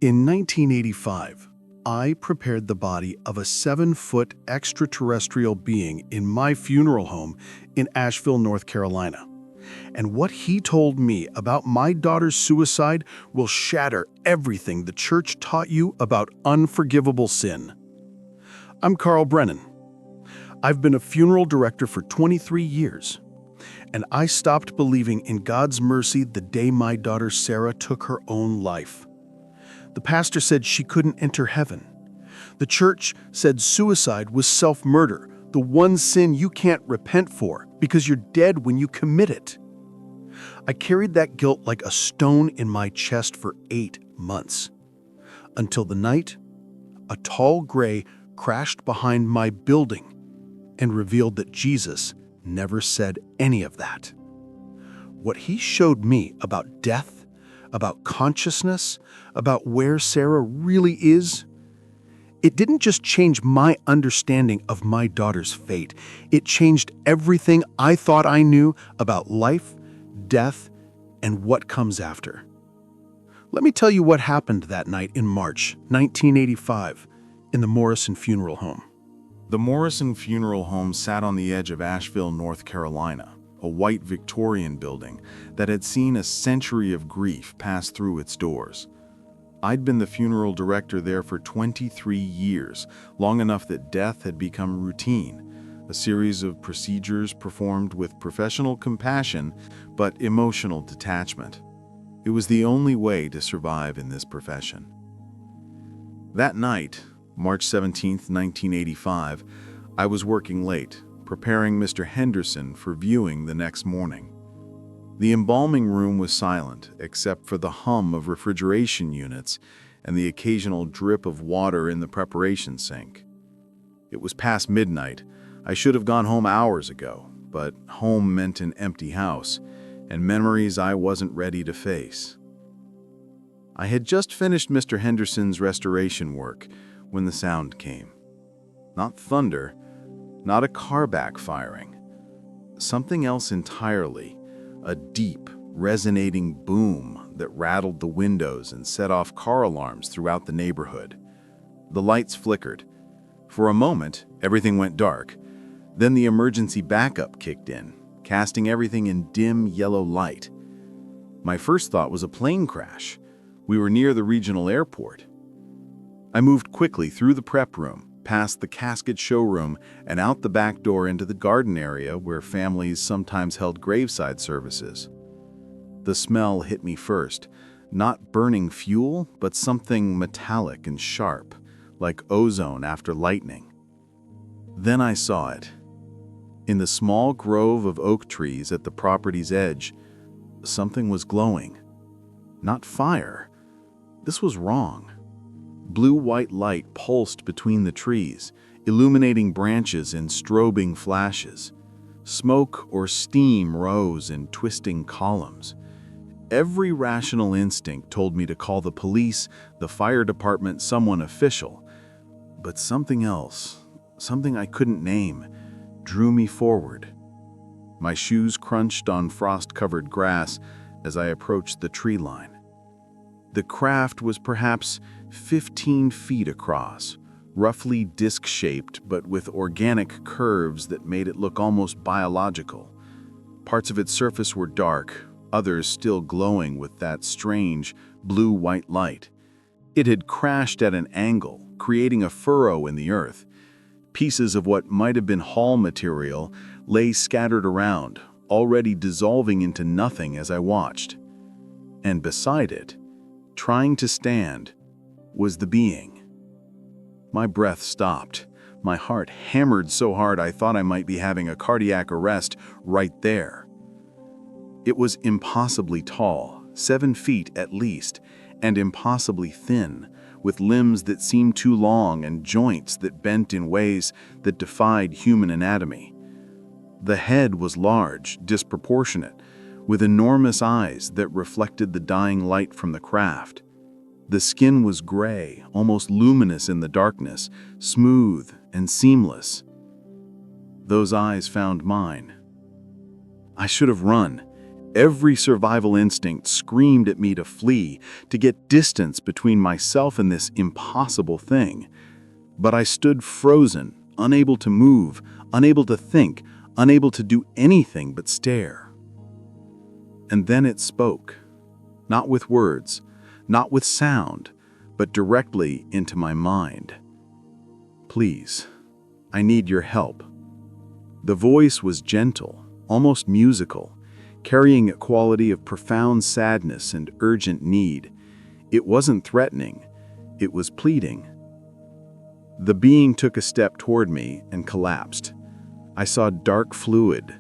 In 1985, I prepared the body of a 7-foot extraterrestrial being in my funeral home in Asheville, North Carolina. And what he told me about my daughter's suicide will shatter everything the church taught you about unforgivable sin. I'm Carl Brennan. I've been a funeral director for 23 years, and I stopped believing in God's mercy the day my daughter Sarah took her own life. The pastor said she couldn't enter heaven. The church said suicide was self-murder, the one sin you can't repent for because you're dead when you commit it. I carried that guilt like a stone in my chest for 8 months, until the night a tall gray crashed behind my building and revealed that Jesus never said any of that. What he showed me about death, about consciousness, about where Sarah really is, it didn't just change my understanding of my daughter's fate. It changed everything I thought I knew about life, death, and what comes after. Let me tell you what happened that night in March 1985 in the Morrison Funeral Home. The Morrison Funeral Home sat on the edge of Asheville, North Carolina, a white Victorian building that had seen a century of grief pass through its doors. I'd been the funeral director there for 23 years, long enough that death had become routine, a series of procedures performed with professional compassion but emotional detachment. It was the only way to survive in this profession. That night, March 17, 1985, I was working late, preparing Mr. Henderson for viewing the next morning. The embalming room was silent, except for the hum of refrigeration units and the occasional drip of water in the preparation sink. It was past midnight. I should have gone home hours ago, but home meant an empty house and memories I wasn't ready to face. I had just finished Mr. Henderson's restoration work when the sound came. Not thunder, not a car backfiring. Something else entirely, a deep, resonating boom that rattled the windows and set off car alarms throughout the neighborhood. The lights flickered. For a moment, everything went dark. Then the emergency backup kicked in, casting everything in dim yellow light. My first thought was a plane crash. We were near the regional airport. I moved quickly through the prep room, past the casket showroom, and out the back door into the garden area where families sometimes held graveside services. The smell hit me first, not burning fuel, but something metallic and sharp, like ozone after lightning. Then I saw it. In the small grove of oak trees at the property's edge, something was glowing. Not fire. This was wrong. Blue-white light pulsed between the trees, illuminating branches in strobing flashes. Smoke or steam rose in twisting columns. Every rational instinct told me to call the police, the fire department, someone official. But something else, something I couldn't name, drew me forward. My shoes crunched on frost-covered grass as I approached the tree line. The craft was perhaps 15 feet across, roughly disc-shaped but with organic curves that made it look almost biological. Parts of its surface were dark, others still glowing with that strange blue-white light. It had crashed at an angle, creating a furrow in the earth. Pieces of what might have been hull material lay scattered around, already dissolving into nothing as I watched. And beside it, trying to stand, was the being. My breath stopped. My heart hammered so hard I thought I might be having a cardiac arrest right there. It was impossibly tall, 7 feet at least, and impossibly thin, with limbs that seemed too long and joints that bent in ways that defied human anatomy. The head was large, disproportionate, with enormous eyes that reflected the dying light from the craft. The skin was gray, almost luminous in the darkness, smooth and seamless. Those eyes found mine. I should have run. Every survival instinct screamed at me to flee, to get distance between myself and this impossible thing. But I stood frozen, unable to move, unable to think, unable to do anything but stare. And then it spoke, not with words, not with sound, but directly into my mind. "Please, I need your help." The voice was gentle, almost musical, carrying a quality of profound sadness and urgent need. It wasn't threatening, it was pleading. The being took a step toward me and collapsed. I saw dark fluid.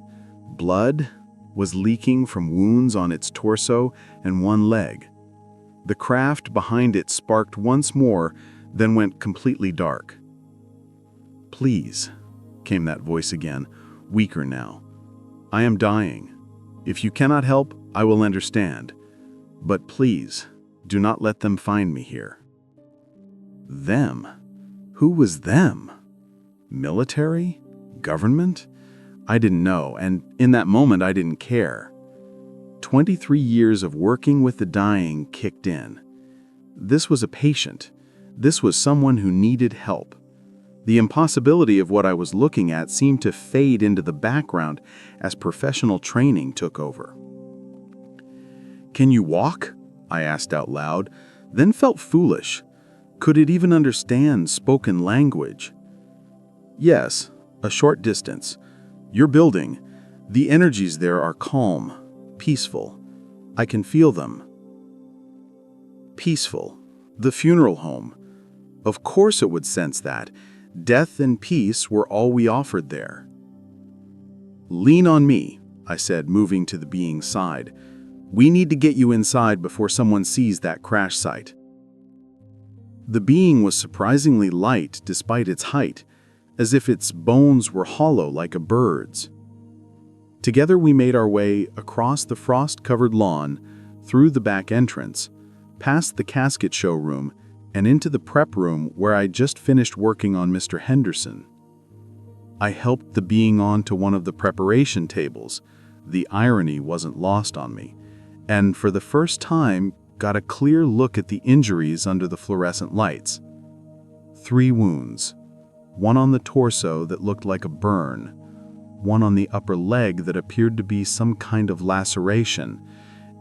Blood was leaking from wounds on its torso and one leg. The craft behind it sparked once more, then went completely dark. "Please," came that voice again, weaker now. "I am dying. If you cannot help, I will understand. But please, do not let them find me here." Them? Who was them? Military? Government? I didn't know, and in that moment I didn't care. 23 years of working with the dying kicked in. This was a patient. This was someone who needed help. The impossibility of what I was looking at seemed to fade into the background as professional training took over. "Can you walk?" I asked out loud, then felt foolish. Could it even understand spoken language? "Yes, a short distance. Your building. The energies there are calm, peaceful. I can feel them." Peaceful. The funeral home. Of course it would sense that. Death and peace were all we offered there. "Lean on me," I said, moving to the being's side. "We need to get you inside before someone sees that crash site." The being was surprisingly light despite its height, as if its bones were hollow like a bird's. Together we made our way across the frost-covered lawn, through the back entrance, past the casket showroom, and into the prep room where I'd just finished working on Mr. Henderson. I helped the being onto one of the preparation tables. The irony wasn't lost on me, and for the first time got a clear look at the injuries under the fluorescent lights. 3 wounds, one on the torso that looked like a burn, one on the upper leg that appeared to be some kind of laceration,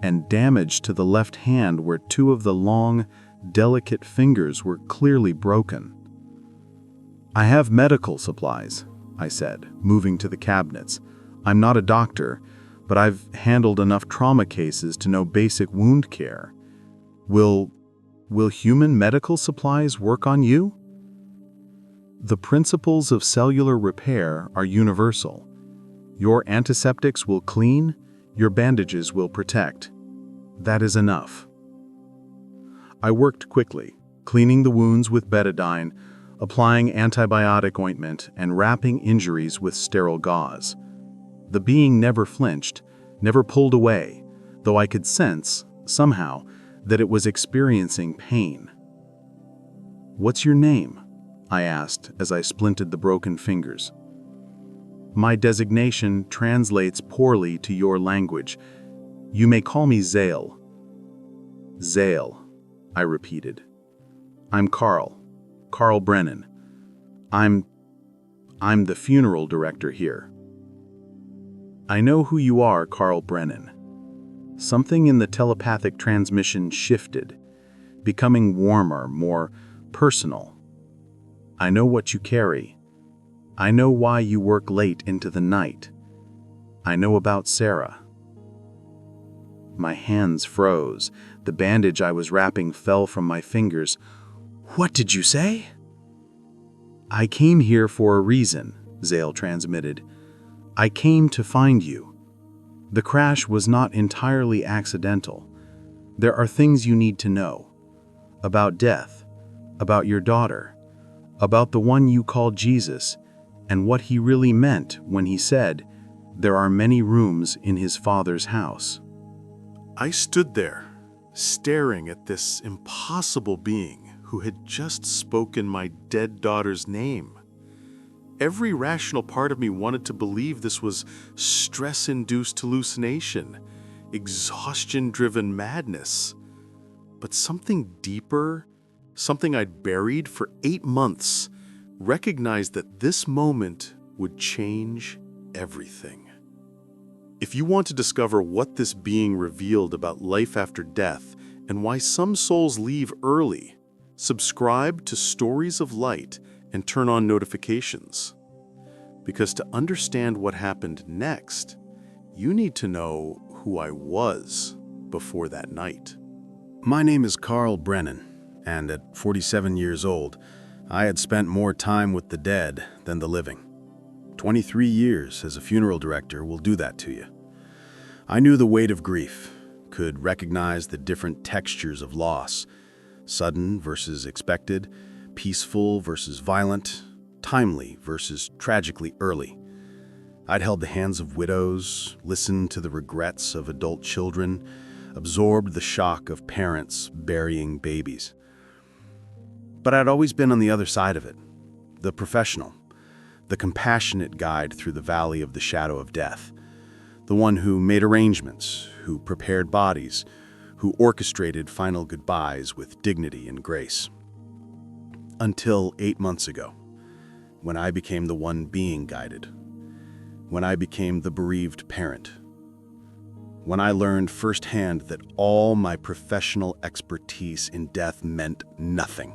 and damage to the left hand where 2 of the long, delicate fingers were clearly broken. "I have medical supplies," I said, moving to the cabinets. "I'm not a doctor, but I've handled enough trauma cases to know basic wound care. Will human medical supplies work on you?" The principles of cellular repair are universal. Your antiseptics will clean, your bandages will protect. That is enough. I worked quickly, cleaning the wounds with betadine, applying antibiotic ointment, and wrapping injuries with sterile gauze. The being never flinched, never pulled away, though I could sense, somehow, that it was experiencing pain. "What's your name?" I asked as I splinted the broken fingers. "My designation translates poorly to your language. You may call me Zale." "Zale," I repeated. "I'm Carl Brennan. I'm the funeral director here." "I know who you are, Carl Brennan." Something in the telepathic transmission shifted, becoming warmer, more personal. "I know what you carry. I know why you work late into the night. I know about Sarah." My hands froze. The bandage I was wrapping fell from my fingers. "What did you say?" "I came here for a reason," Zale transmitted. "I came to find you. The crash was not entirely accidental. There are things you need to know. About death, about your daughter, about the one you call Jesus, and what he really meant when he said, 'There are many rooms in his Father's house.'" I stood there, staring at this impossible being who had just spoken my dead daughter's name. Every rational part of me wanted to believe this was stress-induced hallucination, exhaustion-driven madness. But something deeper, something I'd buried for 8 months, recognized that this moment would change everything. If you want to discover what this being revealed about life after death and why some souls leave early, subscribe to Stories of Light and turn on notifications. Because to understand what happened next, you need to know who I was before that night. My name is Carl Brennan, and at 47 years old, I had spent more time with the dead than the living. 23 years as a funeral director will do that to you. I knew the weight of grief, could recognize the different textures of loss, sudden versus expected, peaceful versus violent, timely versus tragically early. I'd held the hands of widows, listened to the regrets of adult children, absorbed the shock of parents burying babies. But I'd always been on the other side of it, the professional, the compassionate guide through the valley of the shadow of death, the one who made arrangements, who prepared bodies, who orchestrated final goodbyes with dignity and grace. Until 8 months ago, when I became the one being guided, when I became the bereaved parent, when I learned firsthand that all my professional expertise in death meant nothing,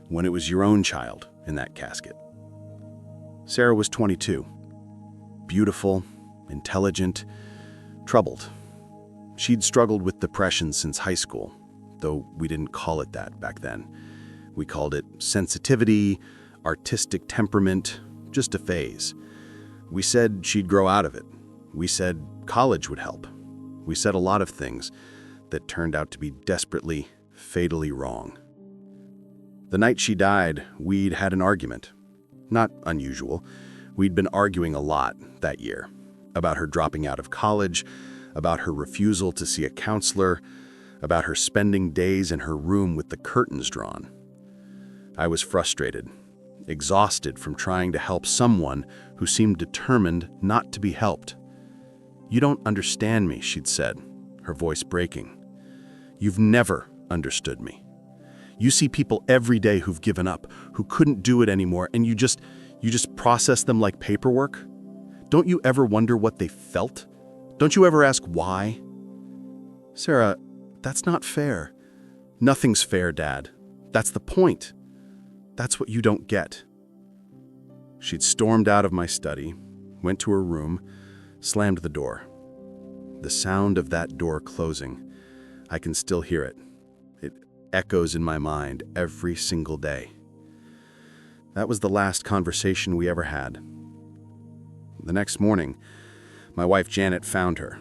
when it was your own child in that casket. Sarah was 22, beautiful, intelligent, troubled. She'd struggled with depression since high school, though we didn't call it that back then. We called it sensitivity, artistic temperament, just a phase. We said she'd grow out of it. We said college would help. We said a lot of things that turned out to be desperately, fatally wrong. The night she died, we'd had an argument. Not unusual. We'd been arguing a lot that year about her dropping out of college, about her refusal to see a counselor, about her spending days in her room with the curtains drawn. I was frustrated, exhausted from trying to help someone who seemed determined not to be helped. "You don't understand me," she'd said, her voice breaking. "You've never understood me. You see people every day who've given up, who couldn't do it anymore, and you just process them like paperwork? Don't you ever wonder what they felt? Don't you ever ask why?" "Sarah, that's not fair." "Nothing's fair, Dad. That's the point. That's what you don't get." She'd stormed out of my study, went to her room, slammed the door. The sound of that door closing, I can still hear it. It echoes in my mind every single day. That was the last conversation we ever had. The next morning, my wife Janet found her.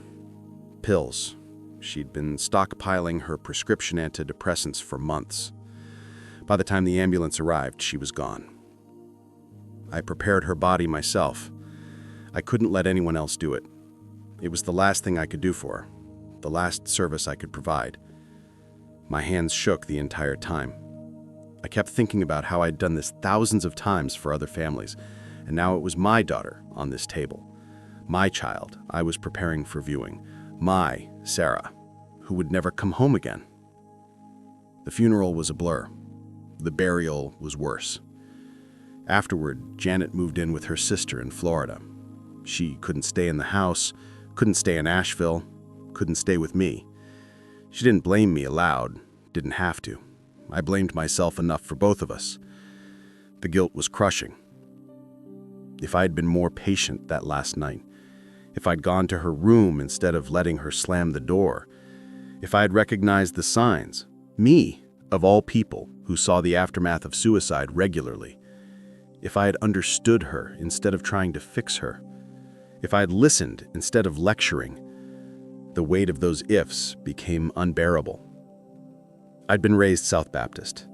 Pills. She'd been stockpiling her prescription antidepressants for months. By the time the ambulance arrived, she was gone. I prepared her body myself. I couldn't let anyone else do it. It was the last thing I could do for her, the last service I could provide. My hands shook the entire time. I kept thinking about how I'd done this thousands of times for other families, and now it was my daughter on this table. My child I was preparing for viewing. My Sarah, who would never come home again. The funeral was a blur. The burial was worse. Afterward, Janet moved in with her sister in Florida. She couldn't stay in the house, couldn't stay in Asheville, couldn't stay with me. She didn't blame me aloud, didn't have to. I blamed myself enough for both of us. The guilt was crushing. If I'd been more patient that last night, if I'd gone to her room instead of letting her slam the door, if I had recognized the signs, me, of all people who saw the aftermath of suicide regularly, if I had understood her instead of trying to fix her, if I had listened instead of lecturing, the weight of those ifs became unbearable. I'd been raised South Baptist,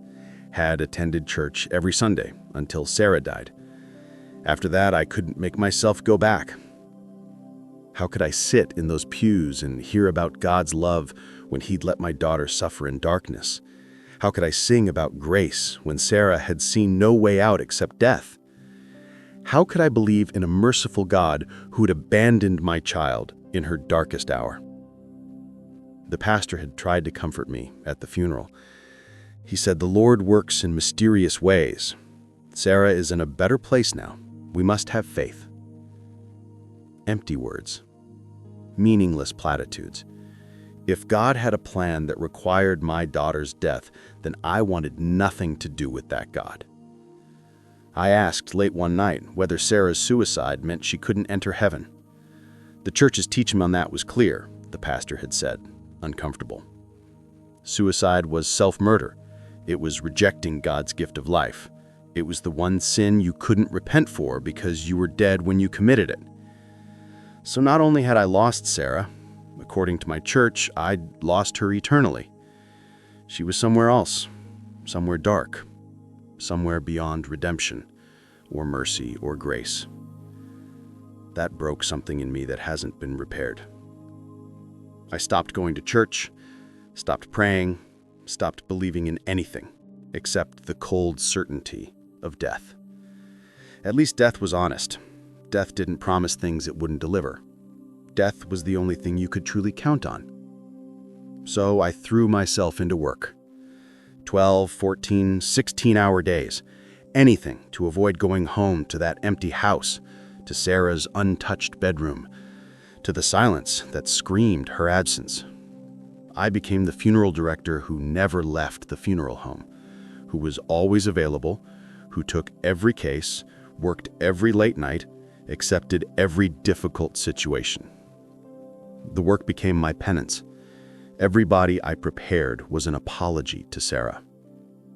had attended church every Sunday until Sarah died. After that, I couldn't make myself go back. How could I sit in those pews and hear about God's love when He'd let my daughter suffer in darkness? How could I sing about grace when Sarah had seen no way out except death? How could I believe in a merciful God who'd abandoned my child in her darkest hour. The pastor had tried to comfort me at the funeral. He said, "The Lord works in mysterious ways. Sarah is in a better place now. We must have faith." Empty words. Meaningless platitudes. If God had a plan that required my daughter's death, then I wanted nothing to do with that God. I asked late one night whether Sarah's suicide meant she couldn't enter heaven. The church's teaching on that was clear, the pastor had said, uncomfortable. Suicide was self-murder. It was rejecting God's gift of life. It was the one sin you couldn't repent for because you were dead when you committed it. So not only had I lost Sarah, according to my church, I'd lost her eternally. She was somewhere else, somewhere dark, somewhere beyond redemption, or mercy, or grace. That broke something in me that hasn't been repaired. I stopped going to church, stopped praying, stopped believing in anything except the cold certainty of death. At least death was honest. Death didn't promise things it wouldn't deliver. Death was the only thing you could truly count on. So I threw myself into work. 12, 14, 16-hour days. Anything to avoid going home to that empty house, to Sarah's untouched bedroom, to the silence that screamed her absence. I became the funeral director who never left the funeral home, who was always available, who took every case, worked every late night, accepted every difficult situation. The work became my penance. Every body I prepared was an apology to Sarah.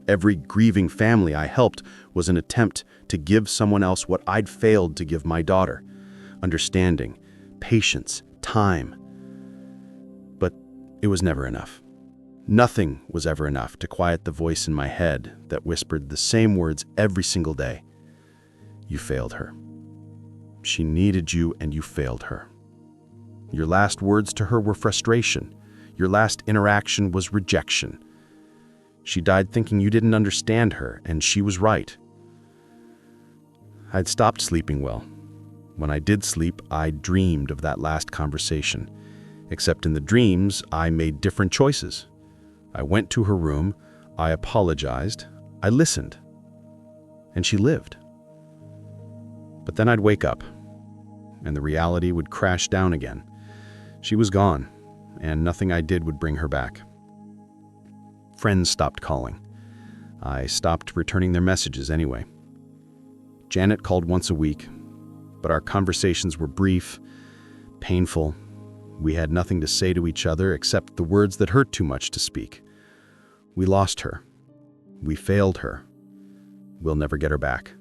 Every grieving family I helped was an attempt to give someone else what I'd failed to give my daughter: understanding, patience, time. But it was never enough. Nothing was ever enough to quiet the voice in my head that whispered the same words every single day. You failed her. She needed you and you failed her. Your last words to her were frustration. Your last interaction was rejection. She died thinking you didn't understand her, and she was right. I'd stopped sleeping well. When I did sleep, I dreamed of that last conversation. Except in the dreams, I made different choices. I went to her room, I apologized, I listened, and she lived. But then I'd wake up, and the reality would crash down again. She was gone, and nothing I did would bring her back. Friends stopped calling. I stopped returning their messages anyway. Janet called once a week, but our conversations were brief, painful. We had nothing to say to each other except the words that hurt too much to speak. We lost her. We failed her. We'll never get her back.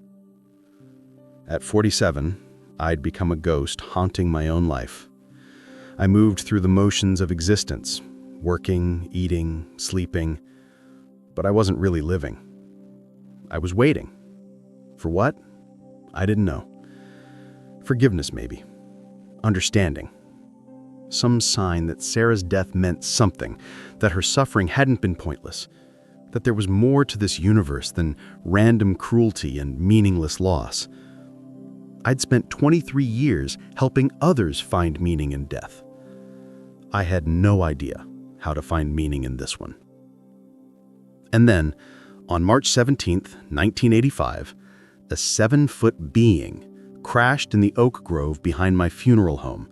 At 47, I'd become a ghost haunting my own life. I moved through the motions of existence, working, eating, sleeping, but I wasn't really living. I was waiting. For what? I didn't know. Forgiveness, maybe. Understanding. Some sign that Sarah's death meant something, that her suffering hadn't been pointless, that there was more to this universe than random cruelty and meaningless loss. I'd spent 23 years helping others find meaning in death. I had no idea how to find meaning in this one. And then, on March 17th, 1985, a 7-foot being crashed in the oak grove behind my funeral home,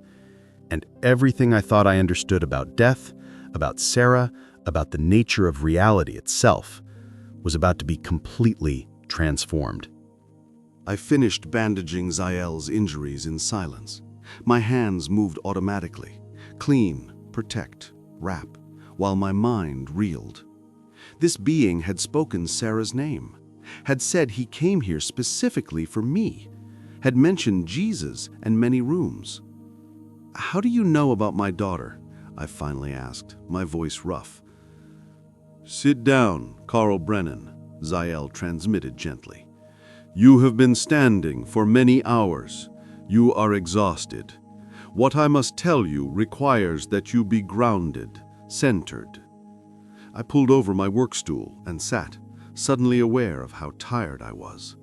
and everything I thought I understood about death, about Sarah, about the nature of reality itself, was about to be completely transformed. I finished bandaging Zael's injuries in silence. My hands moved automatically. Clean, protect, wrap, while my mind reeled. This being had spoken Sarah's name, had said he came here specifically for me, had mentioned Jesus and many rooms. "How do you know about my daughter?" I finally asked, my voice rough. "Sit down, Carl Brennan," Zael transmitted gently. "You have been standing for many hours. You are exhausted. What I must tell you requires that you be grounded, centered." I pulled over my work stool and sat, suddenly aware of how tired I was.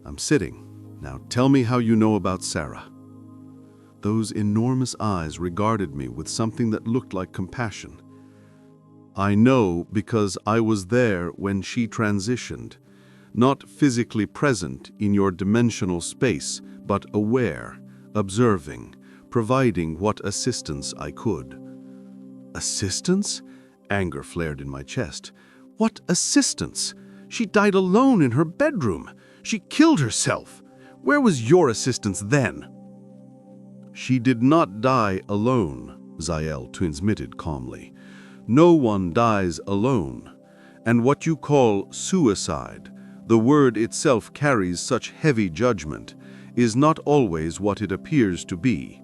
"I'm sitting. Now tell me how you know about Sarah." Those enormous eyes regarded me with something that looked like compassion. I know because I was there when she transitioned, not physically present in your dimensional space, but aware, observing, providing what assistance I could. Assistance? Anger flared in my chest. What assistance? She died alone in her bedroom. She killed herself. Where was your assistance then? She did not die alone, Zael transmitted calmly. No one dies alone. And what you call suicide, the word itself carries such heavy judgment, is not always what it appears to be.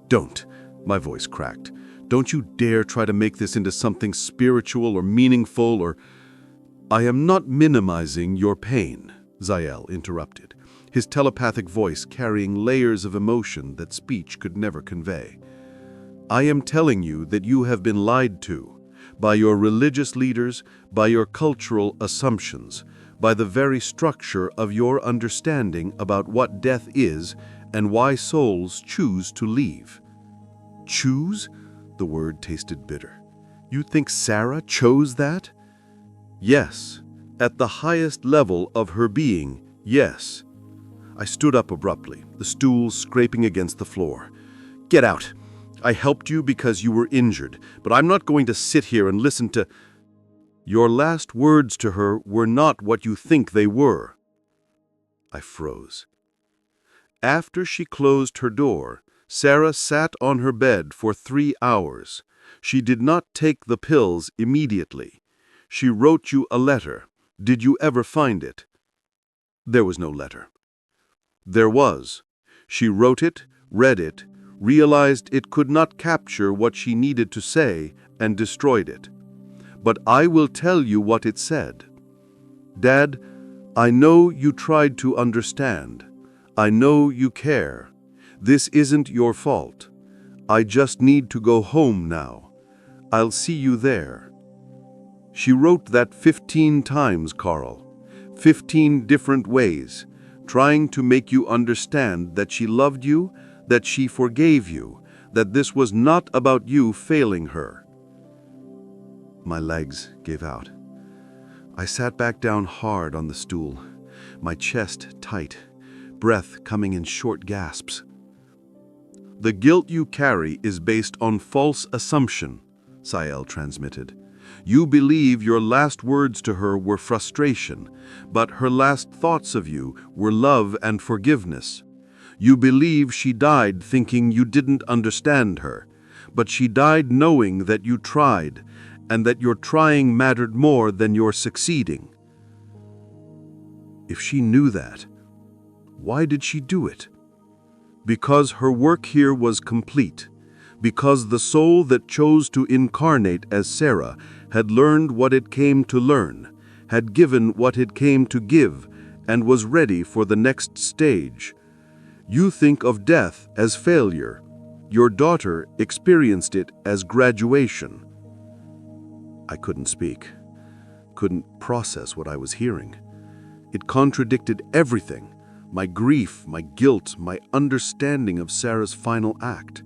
Don't, my voice cracked. Don't you dare try to make this into something spiritual or meaningful or... I am not minimizing your pain, Zael interrupted, his telepathic voice carrying layers of emotion that speech could never convey. I am telling you that you have been lied to, by your religious leaders, by your cultural assumptions, by the very structure of your understanding about what death is and why souls choose to leave. Choose? The word tasted bitter. You think Sarah chose that? Yes. At the highest level of her being, yes. I stood up abruptly, the stool scraping against the floor. Get out. I helped you because you were injured, but I'm not going to sit here and listen to... Your last words to her were not what you think they were. I froze. After she closed her door, Sarah sat on her bed for 3 hours. She did not take the pills immediately. She wrote you a letter. Did you ever find it? There was no letter. There was. She wrote it, read it, realized it could not capture what she needed to say, and destroyed it. But I will tell you what it said. Dad, I know you tried to understand. I know you care. This isn't your fault. I just need to go home now. I'll see you there. She wrote that 15 times, Carl. 15 different ways, trying to make you understand that she loved you, that she forgave you, that this was not about you failing her. My legs gave out. I sat back down hard on the stool, my chest tight, breath coming in short gasps. The guilt you carry is based on false assumption, Zael transmitted. You believe your last words to her were frustration, but her last thoughts of you were love and forgiveness. You believe she died thinking you didn't understand her, but she died knowing that you tried, and that your trying mattered more than your succeeding. If she knew that, why did she do it? Because her work here was complete, because the soul that chose to incarnate as Sarah had learned what it came to learn, had given what it came to give, and was ready for the next stage. You think of death as failure. Your daughter experienced it as graduation. I couldn't speak, couldn't process what I was hearing. It contradicted everything, my grief, my guilt, my understanding of Sarah's final act.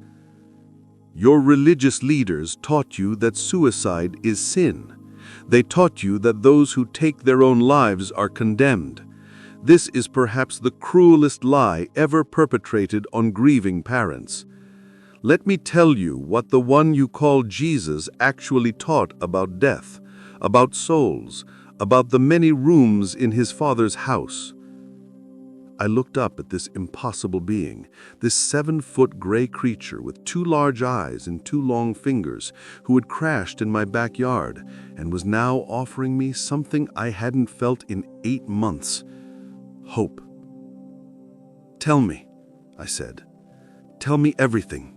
Your religious leaders taught you that suicide is sin. They taught you that those who take their own lives are condemned. This is perhaps the cruelest lie ever perpetrated on grieving parents. Let me tell you what the one you call Jesus actually taught about death, about souls, about the many rooms in his Father's house. I looked up at this impossible being, this 7-foot gray creature with 2 large eyes and 2 long fingers, who had crashed in my backyard and was now offering me something I hadn't felt in 8 months. Hope. Tell me, I said. Tell me everything.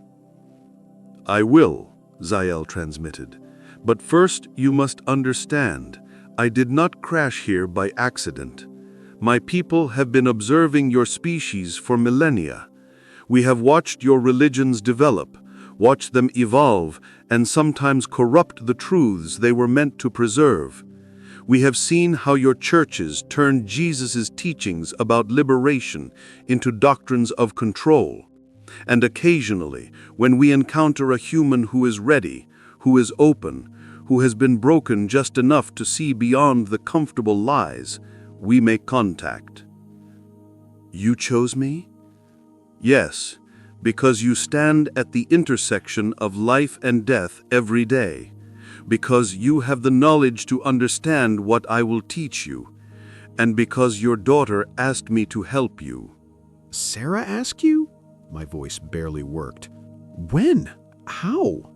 I will, Zael transmitted. But first you must understand, I did not crash here by accident. My people have been observing your species for millennia. We have watched your religions develop, watched them evolve, and sometimes corrupt the truths they were meant to preserve. We have seen how your churches turned Jesus' teachings about liberation into doctrines of control. And occasionally, when we encounter a human who is ready, who is open, who has been broken just enough to see beyond the comfortable lies, we make contact. You chose me? Yes, because you stand at the intersection of life and death every day, because you have the knowledge to understand what I will teach you, and because your daughter asked me to help you. Sarah asked you? My voice barely worked. When? How?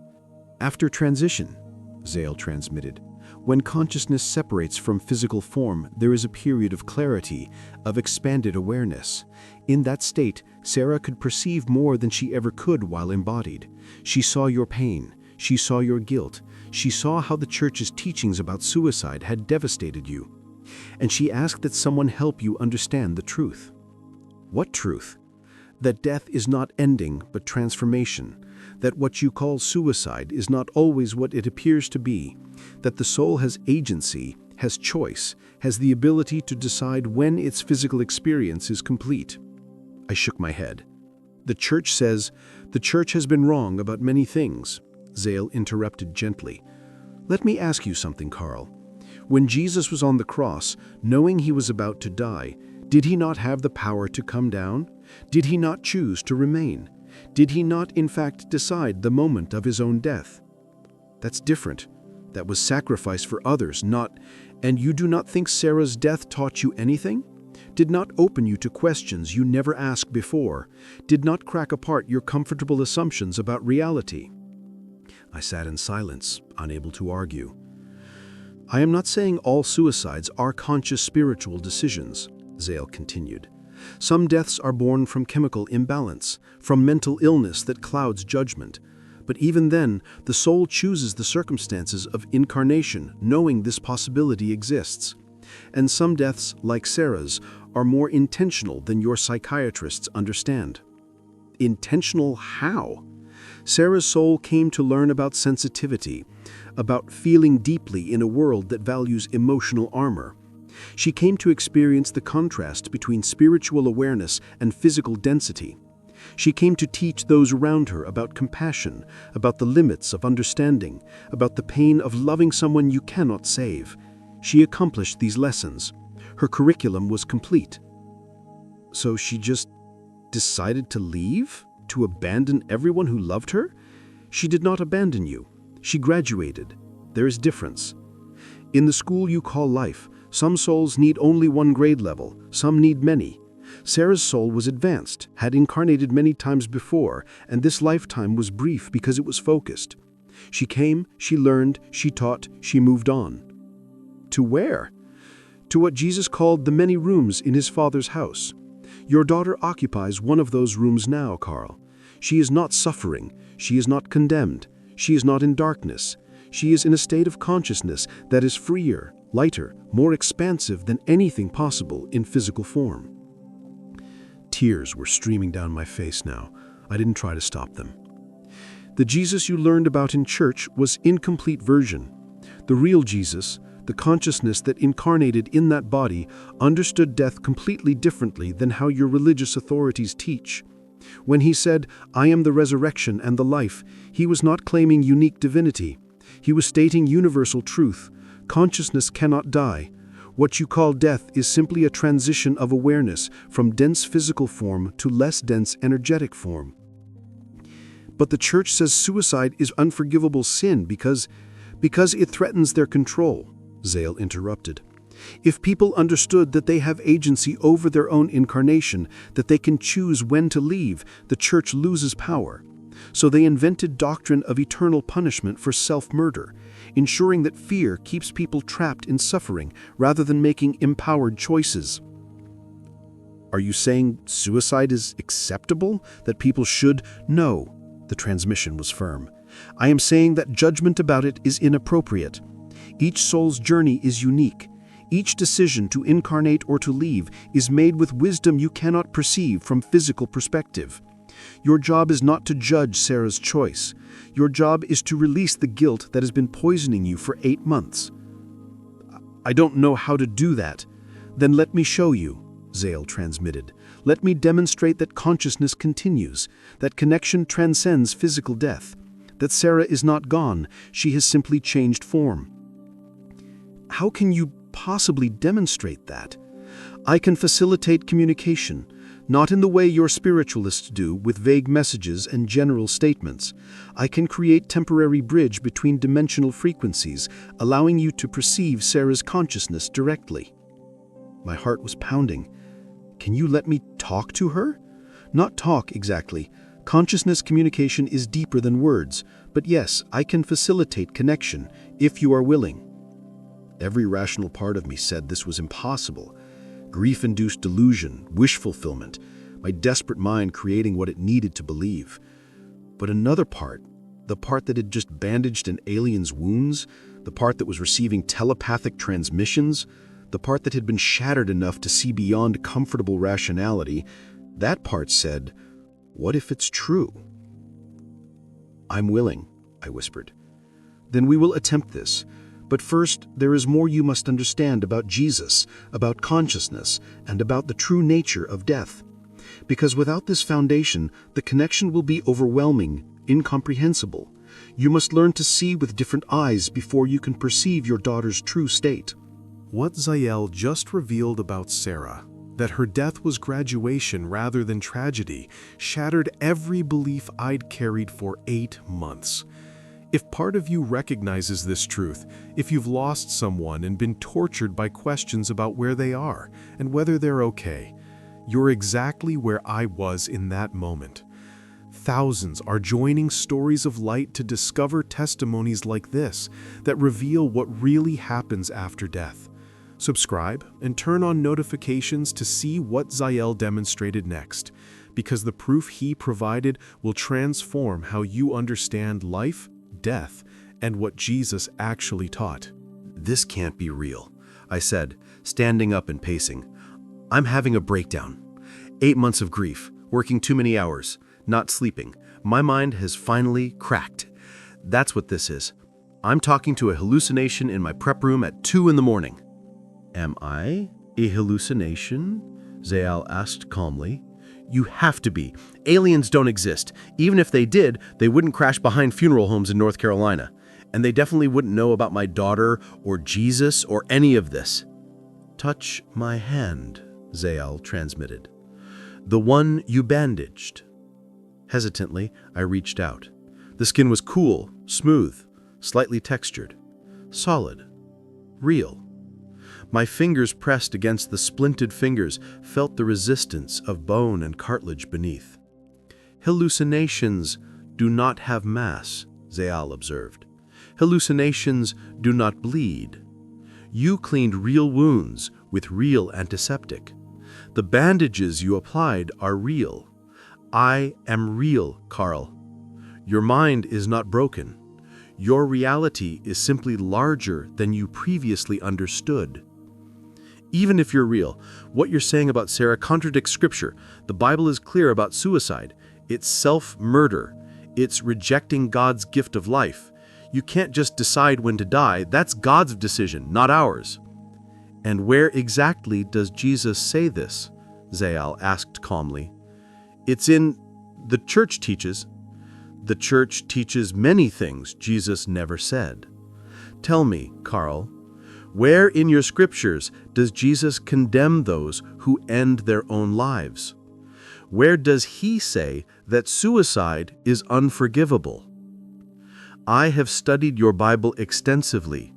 After transition, Zale transmitted. When consciousness separates from physical form, there is a period of clarity, of expanded awareness. In that state, Sarah could perceive more than she ever could while embodied. She saw your pain. She saw your guilt. She saw how the church's teachings about suicide had devastated you. And she asked that someone help you understand the truth. What truth? That death is not ending, but transformation. That what you call suicide is not always what it appears to be. That the soul has agency, has choice, has the ability to decide when its physical experience is complete. I shook my head. The church says, the church has been wrong about many things. Zale interrupted gently. Let me ask you something, Carl. When Jesus was on the cross, knowing he was about to die, did he not have the power to come down? Did he not choose to remain? Did he not, in fact, decide the moment of his own death? That's different. That was sacrifice for others, not... And you do not think Sarah's death taught you anything? Did not open you to questions you never asked before? Did not crack apart your comfortable assumptions about reality? I sat in silence, unable to argue. I am not saying all suicides are conscious spiritual decisions, Zale continued. Some deaths are born from chemical imbalance, from mental illness that clouds judgment. But even then, the soul chooses the circumstances of incarnation, knowing this possibility exists. And some deaths, like Sarah's, are more intentional than your psychiatrists understand. Intentional how? Sarah's soul came to learn about sensitivity, about feeling deeply in a world that values emotional armor. She came to experience the contrast between spiritual awareness and physical density. She came to teach those around her about compassion, about the limits of understanding, about the pain of loving someone you cannot save. She accomplished these lessons. Her curriculum was complete. So she just decided to leave? To abandon everyone who loved her? She did not abandon you. She graduated. There is difference. In the school you call life, some souls need only one grade level, some need many. Sarah's soul was advanced, had incarnated many times before, and this lifetime was brief because it was focused. She came, she learned, she taught, she moved on. To where? To what Jesus called the many rooms in his Father's house. Your daughter occupies one of those rooms now, Carl. She is not suffering. She is not condemned. She is not in darkness. She is in a state of consciousness that is freer, lighter, more expansive than anything possible in physical form. Tears were streaming down my face now. I didn't try to stop them. The Jesus you learned about in church was incomplete version. The real Jesus, the consciousness that incarnated in that body, understood death completely differently than how your religious authorities teach. When he said, "I am the resurrection and the life," he was not claiming unique divinity. He was stating universal truth. Consciousness cannot die. What you call death is simply a transition of awareness from dense physical form to less dense energetic form. But the church says suicide is unforgivable sin because it threatens their control, Zale interrupted. If people understood that they have agency over their own incarnation, that they can choose when to leave, the church loses power. So they invented doctrine of eternal punishment for self-murder, ensuring that fear keeps people trapped in suffering rather than making empowered choices. Are you saying suicide is acceptable? That people should? No. The transmission was firm. I am saying that judgment about it is inappropriate. Each soul's journey is unique. Each decision to incarnate or to leave is made with wisdom you cannot perceive from physical perspective. Your job is not to judge Sarah's choice. Your job is to release the guilt that has been poisoning you for 8 months. I don't know how to do that. Then let me show you. Zale transmitted. "Let me demonstrate that consciousness continues, that connection transcends physical death, that Sarah is not gone, she has simply changed form." "How can you possibly demonstrate that?" "I can facilitate communication, not in the way your spiritualists do with vague messages and general statements. I can create temporary bridge between dimensional frequencies, allowing you to perceive Sarah's consciousness directly." My heart was pounding. "Can you let me talk to her?" "Not talk, exactly. Consciousness communication is deeper than words, but yes, I can facilitate connection, if you are willing." Every rational part of me said this was impossible. Grief-induced delusion, wish fulfillment, my desperate mind creating what it needed to believe. But another part, the part that had just bandaged an alien's wounds, the part that was receiving telepathic transmissions, the part that had been shattered enough to see beyond comfortable rationality, that part said, "What if it's true?" "I'm willing," I whispered. "Then we will attempt this. But first, there is more you must understand about Jesus, about consciousness, and about the true nature of death. Because without this foundation, the connection will be overwhelming, incomprehensible. You must learn to see with different eyes before you can perceive your daughter's true state." What Zale just revealed about Sarah, that her death was graduation rather than tragedy, shattered every belief I'd carried for 8 months. If part of you recognizes this truth, if you've lost someone and been tortured by questions about where they are and whether they're okay, you're exactly where I was in that moment. Thousands are joining Stories of Light to discover testimonies like this that reveal what really happens after death. Subscribe and turn on notifications to see what Zale demonstrated next, because the proof he provided will transform how you understand life, death, and what Jesus actually taught. "This can't be real," I said, standing up and pacing. "I'm having a breakdown. 8 months of grief, working too many hours, not sleeping. My mind has finally cracked. That's what this is. I'm talking to a hallucination in my prep room at 2 in the morning." "Am I a hallucination?" Zale asked calmly. "You have to be. Aliens don't exist. Even if they did, they wouldn't crash behind funeral homes in North Carolina. And they definitely wouldn't know about my daughter or Jesus or any of this." "Touch my hand," Zale transmitted. "The one you bandaged." Hesitantly, I reached out. The skin was cool, smooth, slightly textured, solid, real. My fingers pressed against the splinted fingers, felt the resistance of bone and cartilage beneath. "Hallucinations do not have mass," Zale observed. "Hallucinations do not bleed. You cleaned real wounds with real antiseptic. The bandages you applied are real. I am real, Carl. Your mind is not broken. Your reality is simply larger than you previously understood. Even if you're real, what you're saying about Sarah contradicts Scripture. The Bible is clear about suicide. It's self-murder. It's rejecting God's gift of life. You can't just decide when to die. That's God's decision, not ours." "And where exactly does Jesus say this?" Zale asked calmly. "It's in the church teaches." "The church teaches many things Jesus never said. Tell me, Carl, where in your scriptures does Jesus condemn those who end their own lives? Where does he say that suicide is unforgivable? I have studied your Bible extensively.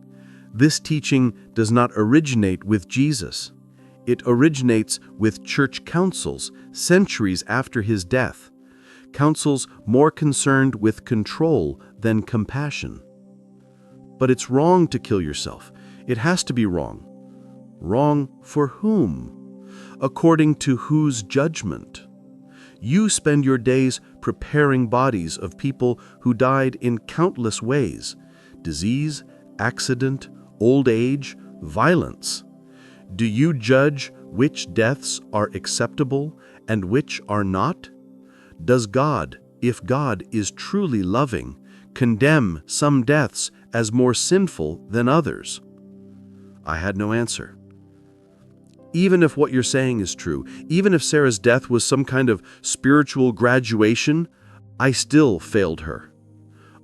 This teaching does not originate with Jesus. It originates with church councils centuries after his death, councils more concerned with control than compassion. But it's wrong to kill yourself. It has to be wrong. Wrong for whom? According to whose judgment? You spend your days preparing bodies of people who died in countless ways: disease, accident, old age, violence. Do you judge which deaths are acceptable and which are not? Does God, if God is truly loving, condemn some deaths as more sinful than others? I had no answer. Even if what you're saying is true, even if Sarah's death was some kind of spiritual graduation, I still failed her.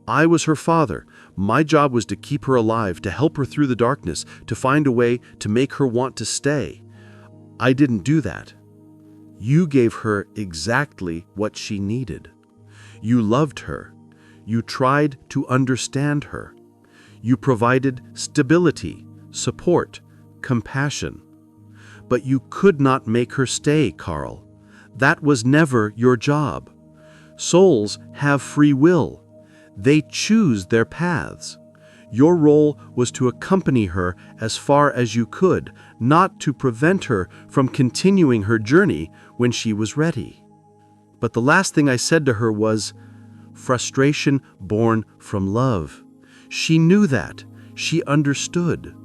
I was her father. My job was to keep her alive, to help her through the darkness, to find a way to make her want to stay. I didn't do that. You gave her exactly what she needed. You loved her. You tried to understand her. You provided stability, support, compassion. But you could not make her stay, Carl. That was never your job. Souls have free will. They choose their paths. Your role was to accompany her as far as you could, not to prevent her from continuing her journey when she was ready. But the last thing I said to her was, frustration born from love. She knew that. She understood.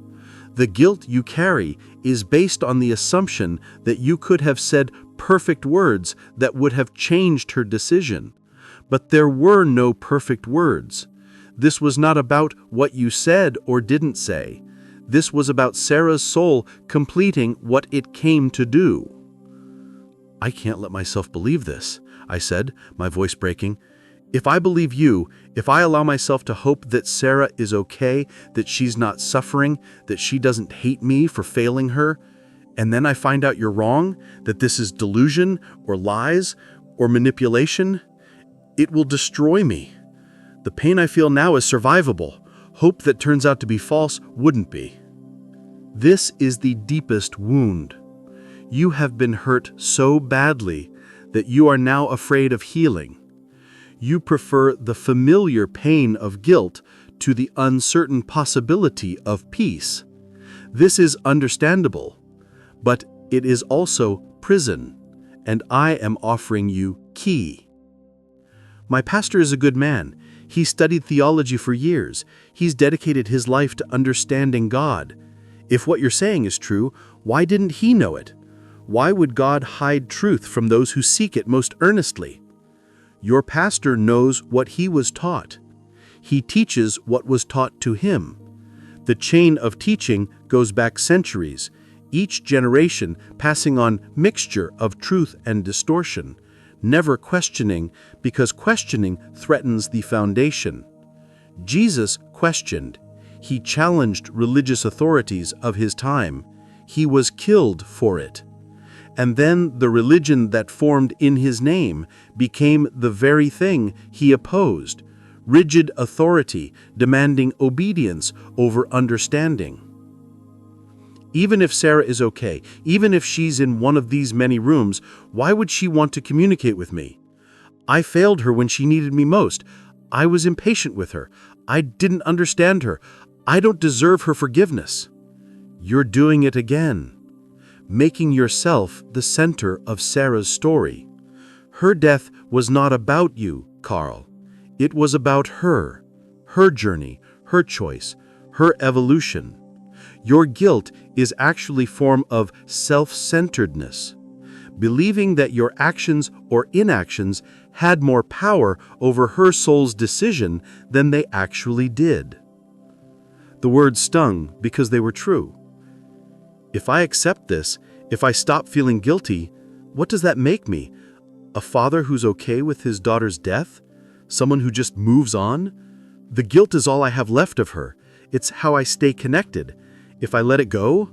The guilt you carry is based on the assumption that you could have said perfect words that would have changed her decision. But there were no perfect words. This was not about what you said or didn't say. This was about Sarah's soul completing what it came to do. I can't let myself believe this, I said, my voice breaking. If I believe you, if I allow myself to hope that Sarah is okay, that she's not suffering, that she doesn't hate me for failing her, and then I find out you're wrong, that this is delusion or lies or manipulation, it will destroy me. The pain I feel now is survivable. Hope that turns out to be false wouldn't be. This is the deepest wound. You have been hurt so badly that you are now afraid of healing. You prefer the familiar pain of guilt to the uncertain possibility of peace. This is understandable, but it is also prison, and I am offering you key. My pastor is a good man. He studied theology for years. He's dedicated his life to understanding God. If what you're saying is true, why didn't he know it? Why would God hide truth from those who seek it most earnestly? Your pastor knows what he was taught. He teaches what was taught to him. The chain of teaching goes back centuries, each generation passing on mixture of truth and distortion, never questioning because questioning threatens the foundation. Jesus questioned. He challenged religious authorities of his time. He was killed for it. And then the religion that formed in his name became the very thing he opposed, rigid authority demanding obedience over understanding. Even if Sarah is okay, even if she's in one of these many rooms, why would she want to communicate with me? I failed her when she needed me most. I was impatient with her. I didn't understand her. I don't deserve her forgiveness. You're doing it again. Making yourself the center of Sarah's story. Her death was not about you, Carl. It was about her journey, her choice, her evolution. Your guilt is actually a form of self-centeredness, believing that your actions or inactions had more power over her soul's decision than they actually did. The words stung because they were true. If I accept this, if I stop feeling guilty, what does that make me? A father who's okay with his daughter's death? Someone who just moves on? The guilt is all I have left of her. It's how I stay connected. If I let it go,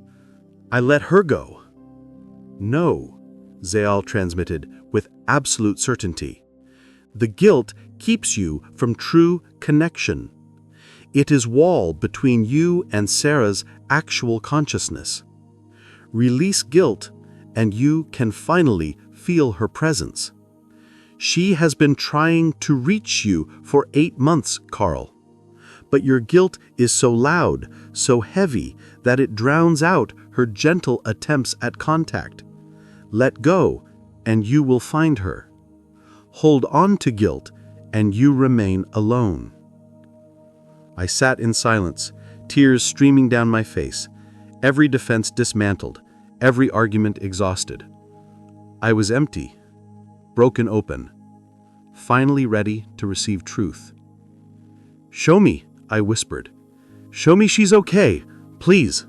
I let her go. No, Zaal transmitted with absolute certainty. The guilt keeps you from true connection. It is wall between you and Sarah's actual consciousness. Release guilt, and you can finally feel her presence. She has been trying to reach you for 8 months, Carl. But your guilt is so loud, so heavy, that it drowns out her gentle attempts at contact. Let go, and you will find her. Hold on to guilt, and you remain alone. I sat in silence, tears streaming down my face, every defense dismantled, every argument exhausted. I was empty, broken open, finally ready to receive truth. "Show me," I whispered. "Show me she's okay, please."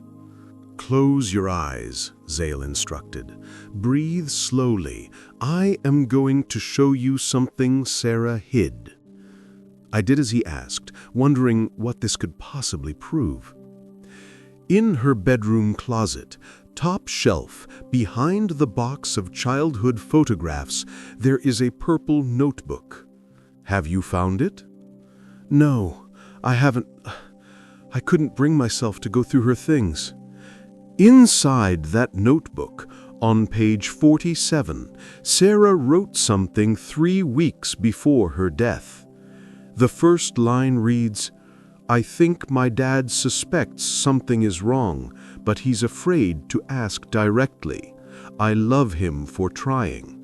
Close your eyes, Zale instructed. Breathe slowly. I am going to show you something Sarah hid. I did as he asked, wondering what this could possibly prove. In her bedroom closet, top shelf, behind the box of childhood photographs, there is a purple notebook. Have you found it? No, I haven't. I couldn't bring myself to go through her things. Inside that notebook, on page 47, Sarah wrote something 3 weeks before her death. The first line reads, "I think my dad suspects something is wrong, but he's afraid to ask directly. I love him for trying."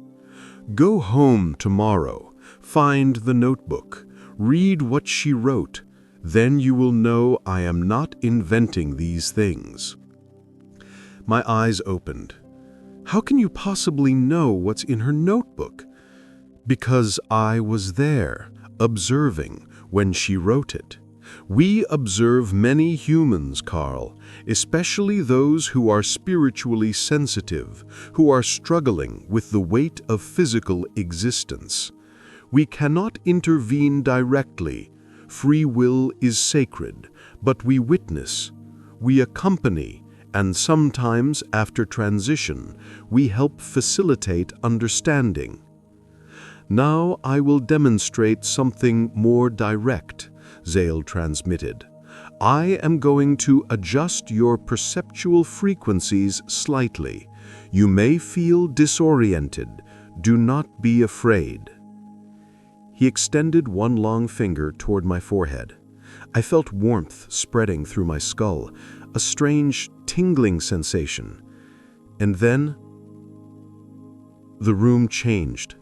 Go home tomorrow, find the notebook, read what she wrote. Then you will know I am not inventing these things. My eyes opened. How can you possibly know what's in her notebook? Because I was there, observing, when she wrote it. We observe many humans, Carl, especially those who are spiritually sensitive, who are struggling with the weight of physical existence. We cannot intervene directly. Free will is sacred, but we witness, we accompany, and sometimes, after transition, we help facilitate understanding. Now I will demonstrate something more direct, Zale transmitted. I am going to adjust your perceptual frequencies slightly. You may feel disoriented. Do not be afraid. He extended one long finger toward my forehead. I felt warmth spreading through my skull, a strange, tingling sensation. And then the room changed.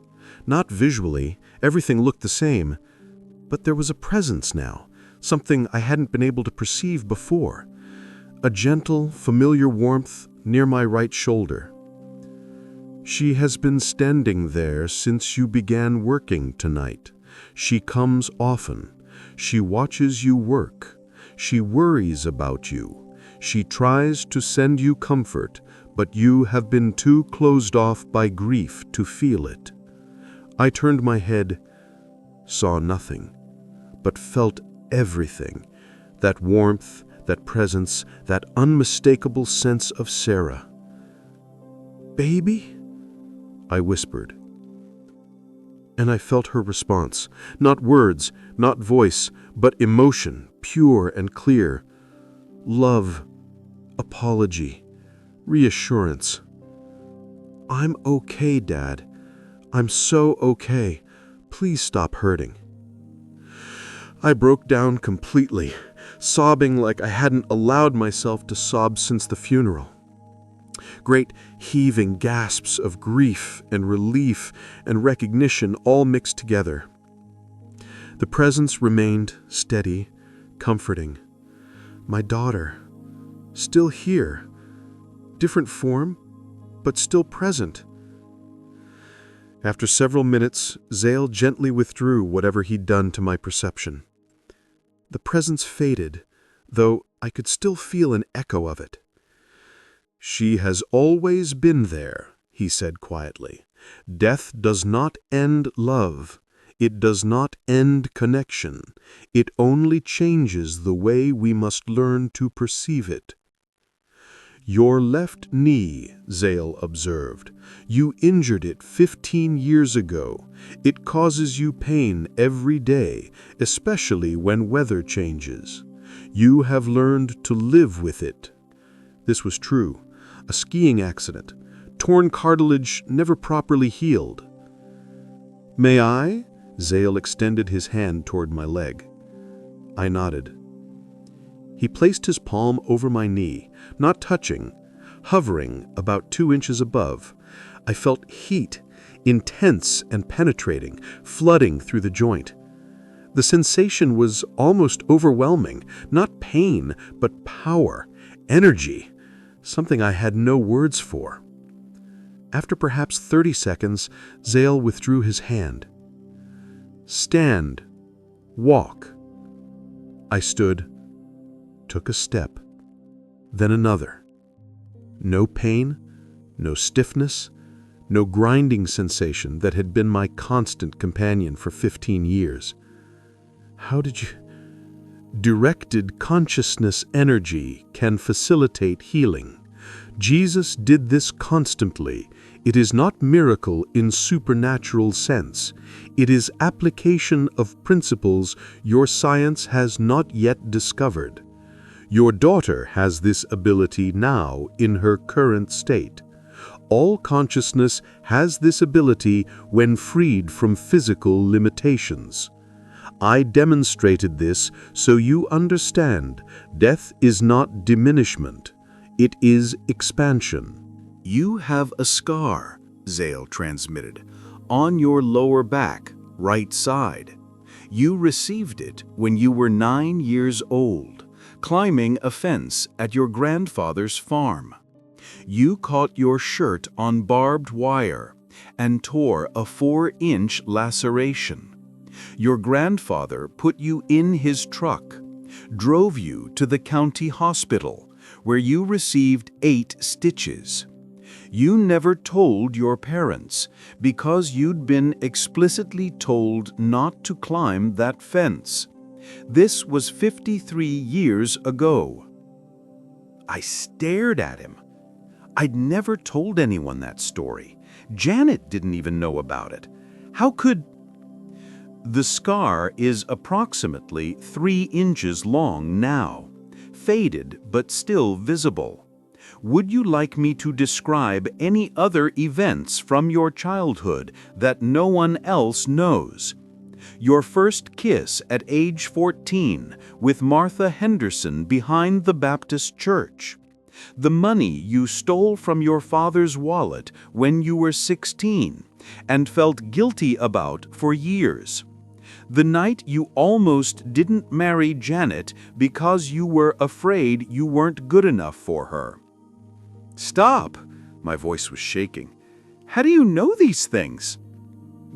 Not visually, everything looked the same, but there was a presence now, something I hadn't been able to perceive before. A gentle, familiar warmth near my right shoulder. She has been standing there since you began working tonight. She comes often. She watches you work. She worries about you. She tries to send you comfort, but you have been too closed off by grief to feel it. I turned my head, saw nothing, but felt everything. That warmth, that presence, that unmistakable sense of Sarah. "Baby?" I whispered. And I felt her response. Not words, not voice, but emotion, pure and clear. Love, apology, reassurance. "I'm okay, Dad. I'm so okay. Please stop hurting." I broke down completely, sobbing like I hadn't allowed myself to sob since the funeral. Great heaving gasps of grief and relief and recognition all mixed together. The presence remained steady, comforting. My daughter, still here, different form, but still present. After several minutes, Zale gently withdrew whatever he'd done to my perception. The presence faded, though I could still feel an echo of it. "She has always been there," he said quietly. "Death does not end love. It does not end connection. It only changes the way we must learn to perceive it." "Your left knee," Zale observed. "You injured it 15 years ago. It causes you pain every day, especially when weather changes. You have learned to live with it." This was true. A skiing accident. Torn cartilage never properly healed. "May I?" Zale extended his hand toward my leg. I nodded. He placed his palm over my knee, not touching, hovering about 2 inches above. I felt heat, intense and penetrating, flooding through the joint. The sensation was almost overwhelming, not pain, but power, energy, something I had no words for. After perhaps 30 seconds, Zale withdrew his hand. "Stand. Walk." I stood, took a step, then another. No pain, no stiffness, no grinding sensation that had been my constant companion for 15 years. How did you... Directed consciousness energy can facilitate healing. Jesus did this constantly. It is not miracle in supernatural sense. It is application of principles your science has not yet discovered. Your daughter has this ability now in her current state. All consciousness has this ability when freed from physical limitations. I demonstrated this so you understand death is not diminishment, it is expansion. You have a scar, Zale transmitted, on your lower back, right side. You received it when you were 9 years old, climbing a fence at your grandfather's farm. You caught your shirt on barbed wire and tore a 4-inch laceration. Your grandfather put you in his truck, drove you to the county hospital, where you received 8 stitches. You never told your parents because you'd been explicitly told not to climb that fence. This was 53 years ago. I stared at him. I'd never told anyone that story. Janet didn't even know about it. How could... The scar is approximately 3 inches long now, faded but still visible. Would you like me to describe any other events from your childhood that no one else knows? Your first kiss at age 14 with Martha Henderson behind the Baptist church. The money you stole from your father's wallet when you were 16 and felt guilty about for years. The night you almost didn't marry Janet because you were afraid you weren't good enough for her. Stop! My voice was shaking. How do you know these things?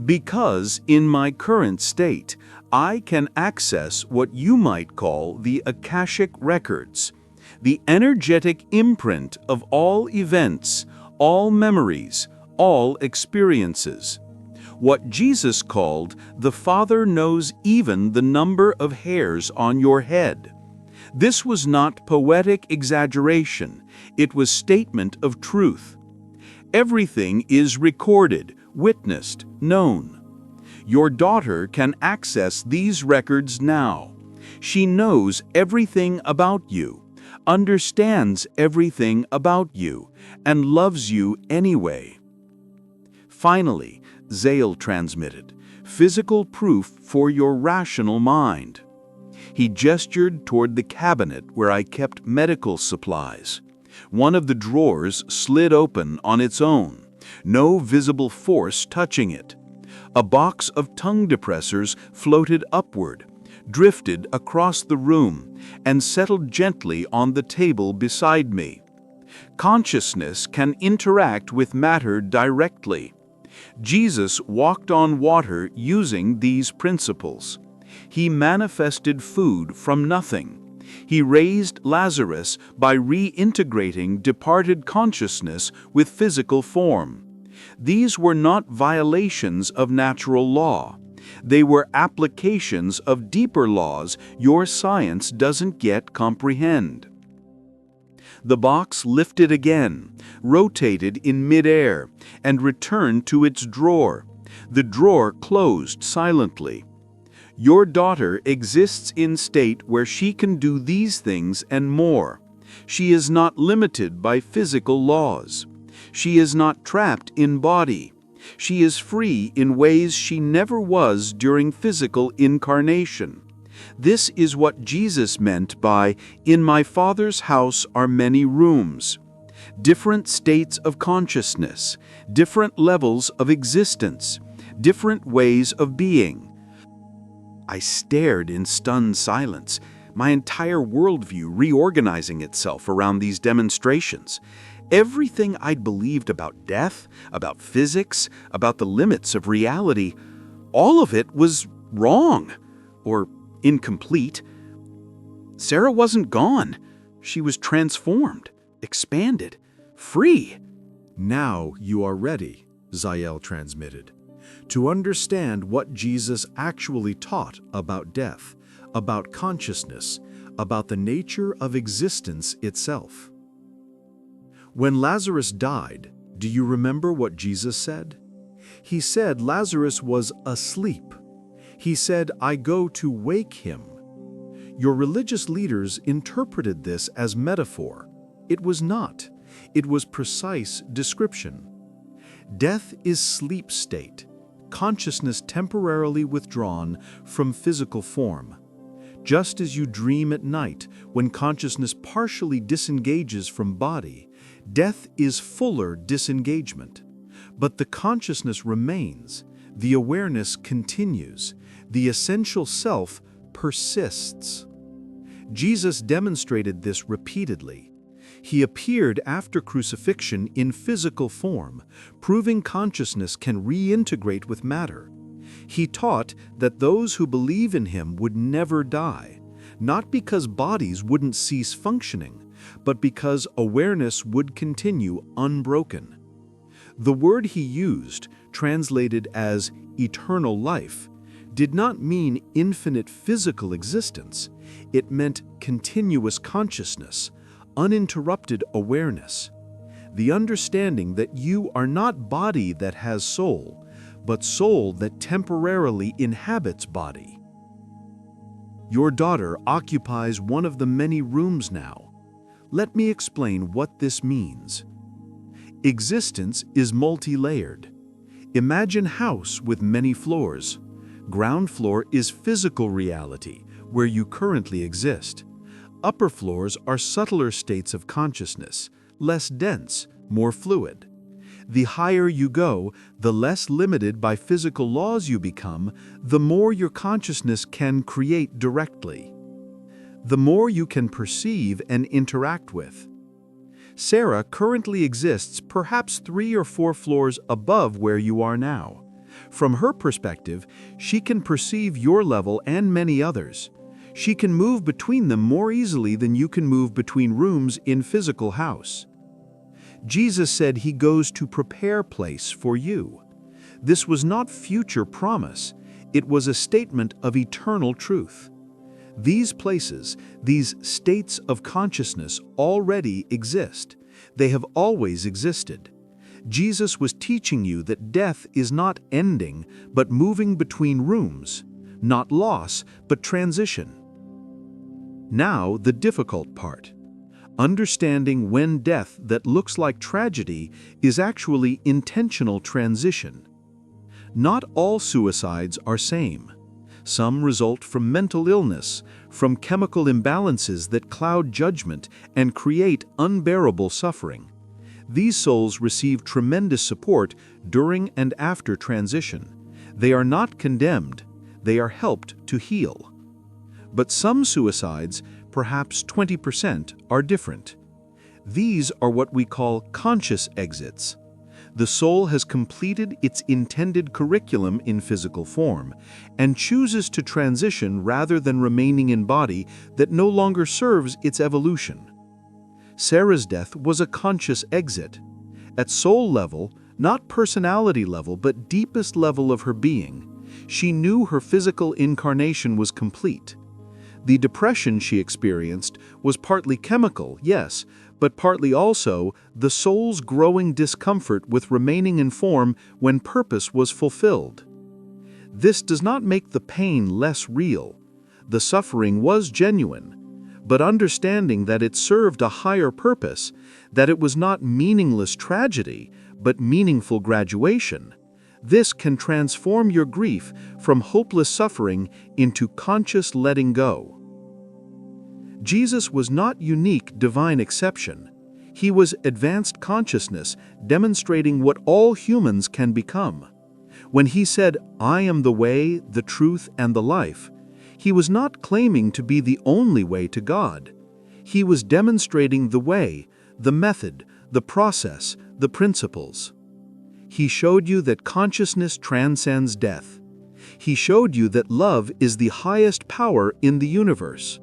Because in my current state, I can access what you might call the Akashic records, the energetic imprint of all events, all memories, all experiences. What Jesus called, the Father knows even the number of hairs on your head. This was not poetic exaggeration, it was statement of truth. Everything is recorded, witnessed, known. Your daughter can access these records now. She knows everything about you, understands everything about you, and loves you anyway. Finally, Zale transmitted, physical proof for your rational mind. He gestured toward the cabinet where I kept medical supplies. One of the drawers slid open on its own, no visible force touching it. A box of tongue depressors floated upward, drifted across the room, and settled gently on the table beside me. Consciousness can interact with matter directly. Jesus walked on water using these principles. He manifested food from nothing. He raised Lazarus by reintegrating departed consciousness with physical form. These were not violations of natural law. They were applications of deeper laws your science doesn't yet comprehend. The box lifted again, rotated in midair, and returned to its drawer. The drawer closed silently. Your daughter exists in state where she can do these things and more. She is not limited by physical laws. She is not trapped in body. She is free in ways she never was during physical incarnation. This is what Jesus meant by, "In my Father's house are many rooms." Different states of consciousness, different levels of existence, different ways of being. I stared in stunned silence, my entire worldview reorganizing itself around these demonstrations. Everything I'd believed about death, about physics, about the limits of reality, all of it was wrong, or incomplete. Sarah wasn't gone. She was transformed, expanded, Free! Now you are ready, Zael transmitted, to understand what Jesus actually taught about death, about consciousness, about the nature of existence itself. When Lazarus died, do you remember what Jesus said? He said Lazarus was asleep. He said, "I go to wake him." Your religious leaders interpreted this as metaphor. It was not. It was precise description. Death is sleep state, consciousness temporarily withdrawn from physical form. Just as you dream at night when consciousness partially disengages from body, death is fuller disengagement. But the consciousness remains, the awareness continues, the essential self persists. Jesus demonstrated this repeatedly. He appeared after crucifixion in physical form, proving consciousness can reintegrate with matter. He taught that those who believe in him would never die, not because bodies wouldn't cease functioning, but because awareness would continue unbroken. The word he used, translated as eternal life, did not mean infinite physical existence. It meant continuous consciousness, uninterrupted awareness. The understanding that you are not body that has soul, but soul that temporarily inhabits body. Your daughter occupies one of the many rooms now. Let me explain what this means. Existence is multi-layered. Imagine a house with many floors. Ground floor is physical reality, where you currently exist. Upper floors are subtler states of consciousness, less dense, more fluid. The higher you go, the less limited by physical laws you become, the more your consciousness can create directly. The more you can perceive and interact with. Sarah currently exists perhaps 3 or 4 floors above where you are now. From her perspective, she can perceive your level and many others. She can move between them more easily than you can move between rooms in physical house. Jesus said he goes to prepare place for you. This was not future promise, it was a statement of eternal truth. These places, these states of consciousness already exist. They have always existed. Jesus was teaching you that death is not ending, but moving between rooms, not loss, but transition. Now, the difficult part. Understanding when death that looks like tragedy is actually intentional transition. Not all suicides are same. Some result from mental illness, from chemical imbalances that cloud judgment and create unbearable suffering. These souls receive tremendous support during and after transition. They are not condemned, they are helped to heal. But some suicides, perhaps 20%, are different. These are what we call conscious exits. The soul has completed its intended curriculum in physical form and chooses to transition rather than remaining in body that no longer serves its evolution. Sarah's death was a conscious exit. At soul level, not personality level, but deepest level of her being, she knew her physical incarnation was complete. The depression she experienced was partly chemical, yes, but partly also the soul's growing discomfort with remaining in form when purpose was fulfilled. This does not make the pain less real. The suffering was genuine, but understanding that it served a higher purpose, that it was not meaningless tragedy, but meaningful graduation, this can transform your grief from hopeless suffering into conscious letting go. Jesus was not unique divine exception. He was advanced consciousness demonstrating what all humans can become. When he said, "I am the way, the truth, and the life," he was not claiming to be the only way to God. He was demonstrating the way, the method, the process, the principles. He showed you that consciousness transcends death. He showed you that love is the highest power in the universe.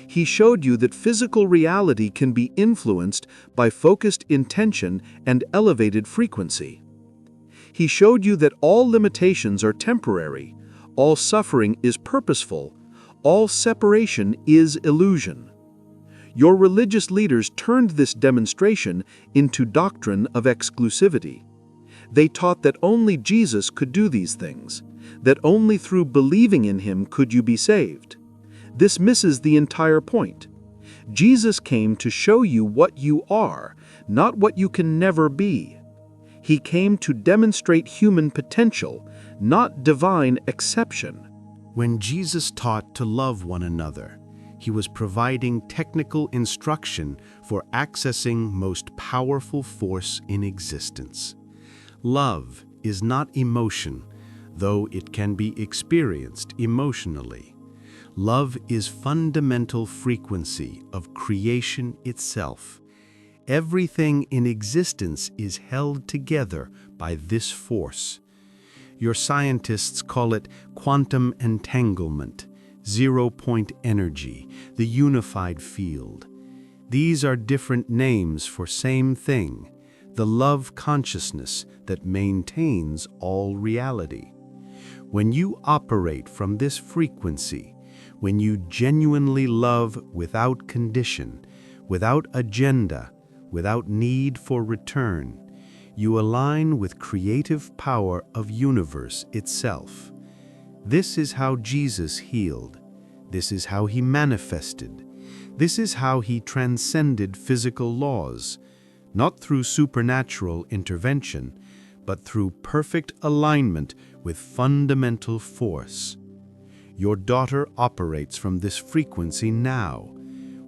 He showed you that physical reality can be influenced by focused intention and elevated frequency. He showed you that all limitations are temporary, all suffering is purposeful, all separation is illusion. Your religious leaders turned this demonstration into doctrine of exclusivity. They taught that only Jesus could do these things, that only through believing in him could you be saved. This misses the entire point. Jesus came to show you what you are, not what you can never be. He came to demonstrate human potential, not divine exception. When Jesus taught to love one another, he was providing technical instruction for accessing most powerful force in existence. Love is not emotion, though it can be experienced emotionally. Love is fundamental frequency of creation itself. Everything in existence is held together by this force. Your scientists call it quantum entanglement, zero-point energy, the unified field. These are different names for same thing, the love consciousness that maintains all reality. When you operate from this frequency, when you genuinely love without condition, without agenda, without need for return, you align with creative power of universe itself. This is how Jesus healed. This is how he manifested. This is how he transcended physical laws, not through supernatural intervention, but through perfect alignment with fundamental force. Your daughter operates from this frequency now,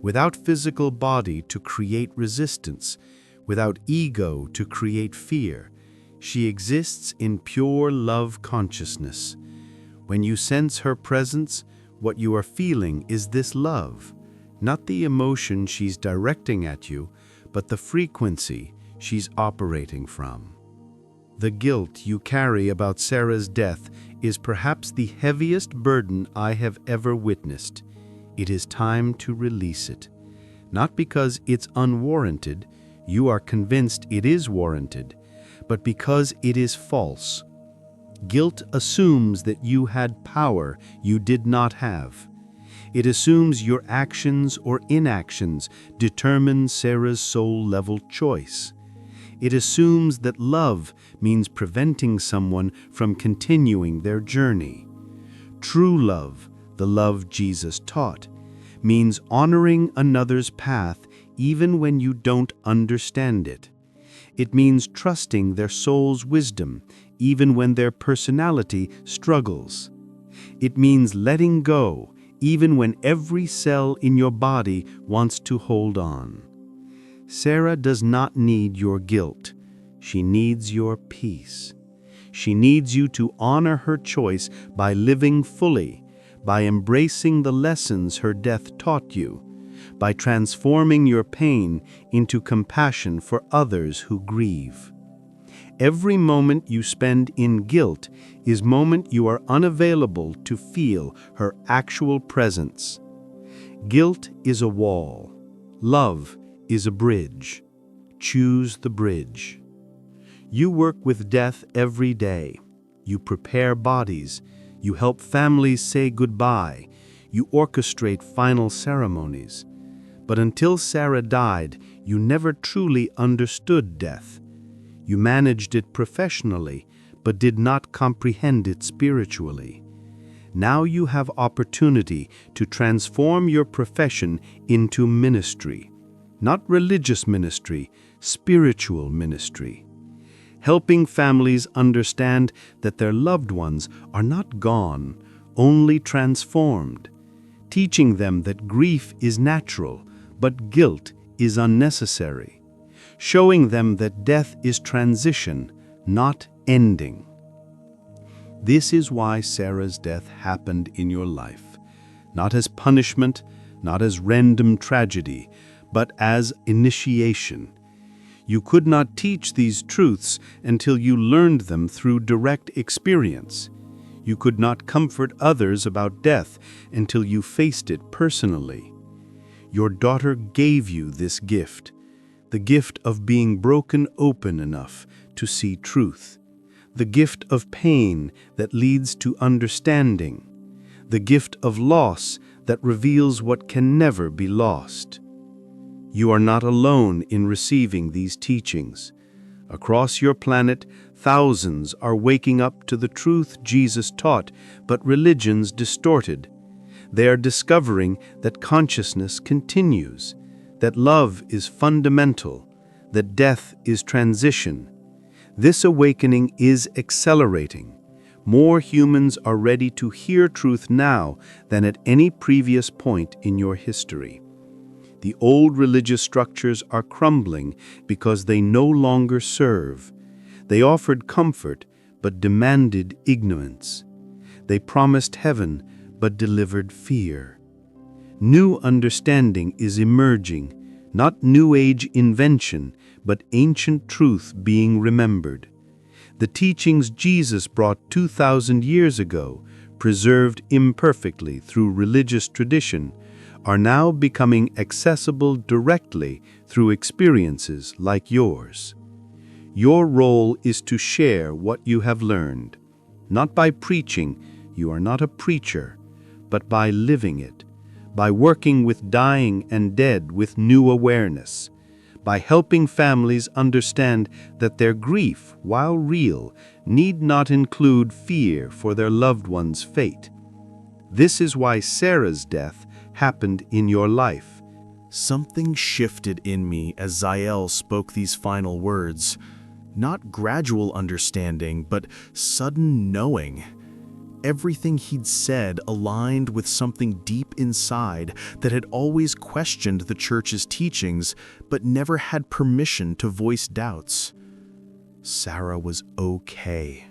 without physical body to create resistance, without ego to create fear. She exists in pure love consciousness. When you sense her presence, what you are feeling is this love, not the emotion she's directing at you, but the frequency she's operating from. The guilt you carry about Sarah's death is perhaps the heaviest burden I have ever witnessed. It is time to release it. Not because it's unwarranted, you are convinced it is warranted, but because it is false. Guilt assumes that you had power you did not have. It assumes your actions or inactions determine Sarah's soul-level choice. It assumes that love means preventing someone from continuing their journey. True love, the love Jesus taught, means honoring another's path even when you don't understand it. It means trusting their soul's wisdom even when their personality struggles. It means letting go even when every cell in your body wants to hold on. Sarah does not need your guilt. She needs your peace. She needs you to honor her choice by living fully, by embracing the lessons her death taught you, by transforming your pain into compassion for others who grieve. Every moment you spend in guilt is moment you are unavailable to feel her actual presence. Guilt is a wall. Love is a bridge. Choose the bridge. You work with death every day. You prepare bodies. You help families say goodbye. You orchestrate final ceremonies. But until Sarah died, you never truly understood death. You managed it professionally, but did not comprehend it spiritually. Now you have opportunity to transform your profession into ministry. Not religious ministry, spiritual ministry. Helping families understand that their loved ones are not gone, only transformed. Teaching them that grief is natural, but guilt is unnecessary. Showing them that death is transition, not ending. This is why Sarah's death happened in your life, not as punishment, not as random tragedy, but as initiation. You could not teach these truths until you learned them through direct experience. You could not comfort others about death until you faced it personally. Your daughter gave you this gift, the gift of being broken open enough to see truth, the gift of pain that leads to understanding, the gift of loss that reveals what can never be lost. You are not alone in receiving these teachings. Across your planet, thousands are waking up to the truth Jesus taught, but religions distorted. They are discovering that consciousness continues, that love is fundamental, that death is transition. This awakening is accelerating. More humans are ready to hear truth now than at any previous point in your history. The old religious structures are crumbling because they no longer serve. They offered comfort but demanded ignorance. They promised heaven but delivered fear. New understanding is emerging, not New Age invention, but ancient truth being remembered. The teachings Jesus brought 2,000 years ago, preserved imperfectly through religious tradition, are now becoming accessible directly through experiences like yours. Your role is to share what you have learned, not by preaching, you are not a preacher, but by living it, by working with dying and dead with new awareness, by helping families understand that their grief, while real, need not include fear for their loved one's fate. This is why Sarah's death happened in your life. Something shifted in me as Zael spoke these final words. Not gradual understanding, but sudden knowing. Everything he'd said aligned with something deep inside that had always questioned the church's teachings, but never had permission to voice doubts. Sarah was okay.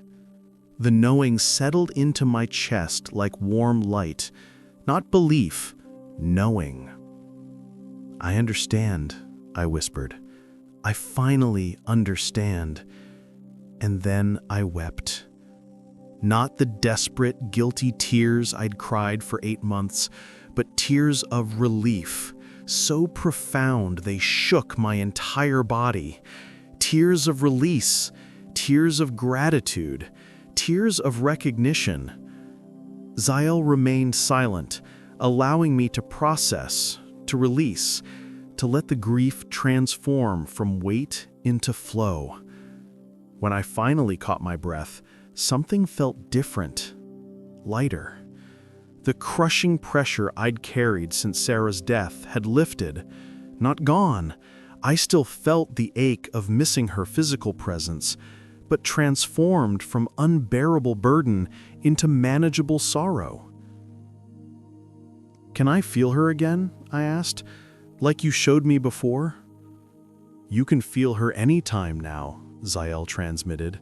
The knowing settled into my chest like warm light, not belief, knowing. I understand, I whispered. I finally understand. And then I wept. Not the desperate, guilty tears I'd cried for 8 months, but tears of relief, so profound they shook my entire body. Tears of release, tears of gratitude, tears of recognition. Zael remained silent, allowing me to process, to release, to let the grief transform from weight into flow. When I finally caught my breath, something felt different, lighter. The crushing pressure I'd carried since Sarah's death had lifted, not gone. I still felt the ache of missing her physical presence, but transformed from unbearable burden into manageable sorrow. "Can I feel her again?" I asked, "like you showed me before?" "You can feel her any time now," Zael transmitted.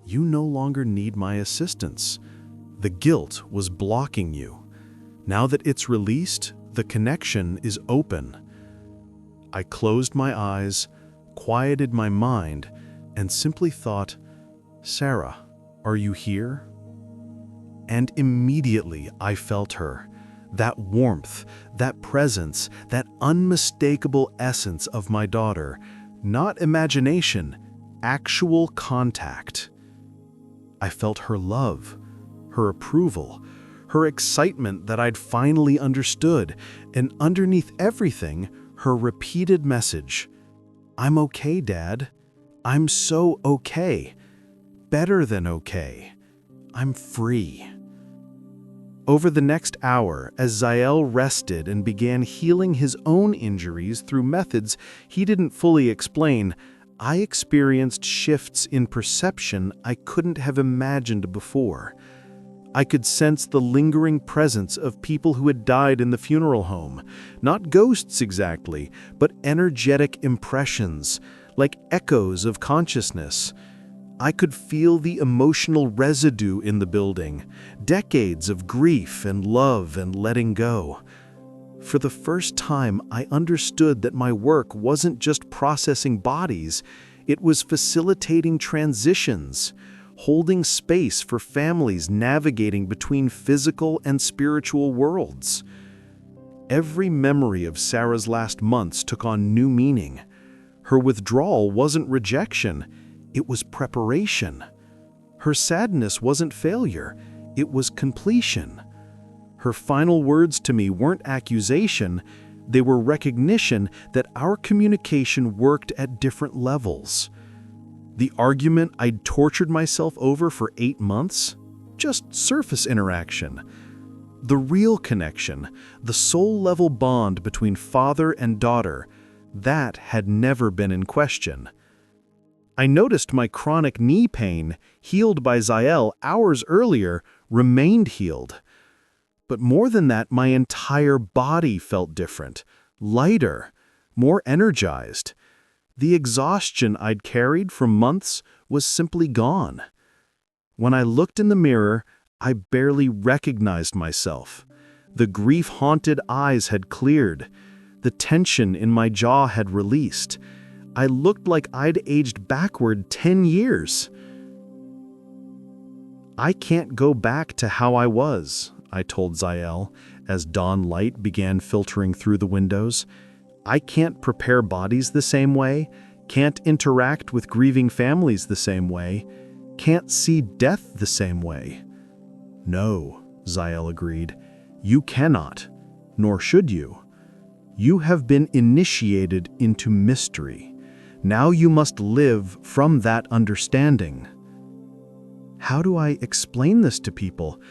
"You no longer need my assistance. The guilt was blocking you. Now that it's released, the connection is open." I closed my eyes, quieted my mind, and simply thought, "Sarah, are you here?" And immediately I felt her. That warmth, that presence, that unmistakable essence of my daughter. Not imagination, actual contact. I felt her love, her approval, her excitement that I'd finally understood, and underneath everything, her repeated message, "I'm okay, Dad. I'm so okay. Better than okay. I'm free." Over the next hour, as Zael rested and began healing his own injuries through methods he didn't fully explain, I experienced shifts in perception I couldn't have imagined before. I could sense the lingering presence of people who had died in the funeral home, not ghosts exactly, but energetic impressions, like echoes of consciousness. I could feel the emotional residue in the building, decades of grief and love and letting go. For the first time, I understood that my work wasn't just processing bodies, it was facilitating transitions, holding space for families navigating between physical and spiritual worlds. Every memory of Sarah's last months took on new meaning. Her withdrawal wasn't rejection, it was preparation. Her sadness wasn't failure, it was completion. Her final words to me weren't accusation, they were recognition that our communication worked at different levels. The argument I'd tortured myself over for 8 months? Just surface interaction. The real connection, the soul-level bond between father and daughter, that had never been in question. I noticed my chronic knee pain, healed by Zael hours earlier, remained healed. But more than that, my entire body felt different, lighter, more energized. The exhaustion I'd carried for months was simply gone. When I looked in the mirror, I barely recognized myself. The grief-haunted eyes had cleared. The tension in my jaw had released. I looked like I'd aged backward 10 years. I can't go back to how I was, I told Zael, as dawn light began filtering through the windows. I can't prepare bodies the same way, can't interact with grieving families the same way, can't see death the same way. No, Zael agreed. You cannot, nor should you. You have been initiated into mystery. Now you must live from that understanding. How do I explain this to people?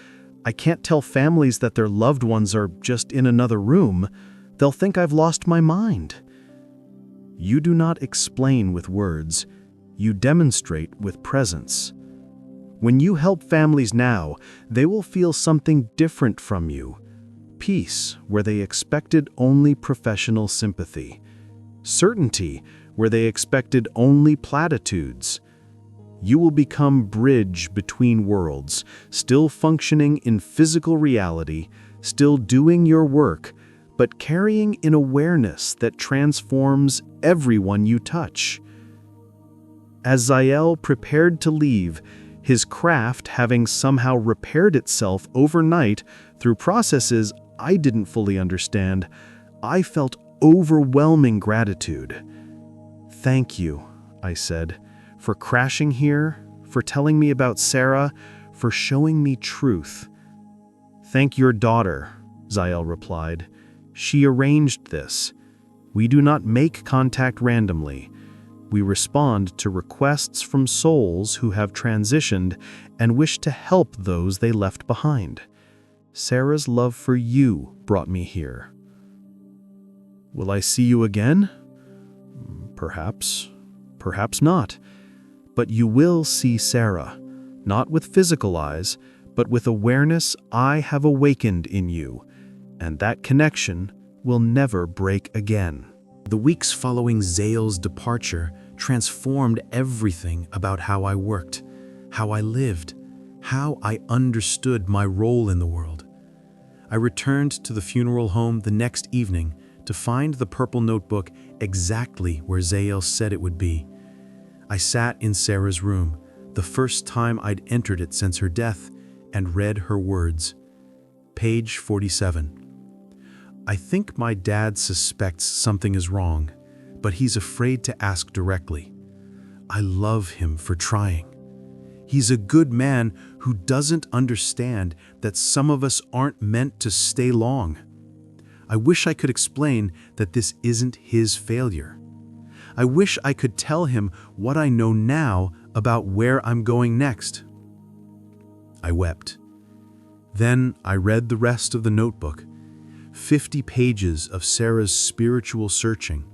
I can't tell families that their loved ones are just in another room. They'll think I've lost my mind. You do not explain with words. You demonstrate with presence. When you help families now, they will feel something different from you. Peace, where they expected only professional sympathy. Certainty, where they expected only platitudes. You will become bridge between worlds, still functioning in physical reality, still doing your work, but carrying an awareness that transforms everyone you touch. As Zael prepared to leave, his craft having somehow repaired itself overnight through processes I didn't fully understand, I felt overwhelming gratitude. Thank you, I said, for crashing here, for telling me about Sarah, for showing me truth. Thank your daughter, Zael replied. She arranged this. We do not make contact randomly. We respond to requests from souls who have transitioned and wish to help those they left behind. Sarah's love for you brought me here. Will I see you again? Perhaps, perhaps not. But you will see Sarah, not with physical eyes, but with awareness I have awakened in you, and that connection will never break again. The weeks following Zael's departure transformed everything about how I worked, how I lived, how I understood my role in the world. I returned to the funeral home the next evening to find the purple notebook exactly where Zael said it would be. I sat in Sarah's room, the first time I'd entered it since her death, and read her words. Page 47. I think my dad suspects something is wrong, but he's afraid to ask directly. I love him for trying. He's a good man who doesn't understand that some of us aren't meant to stay long. I wish I could explain that this isn't his failure. I wish I could tell him what I know now about where I'm going next. I wept. Then I read the rest of the notebook. 50 pages of Sarah's spiritual searching,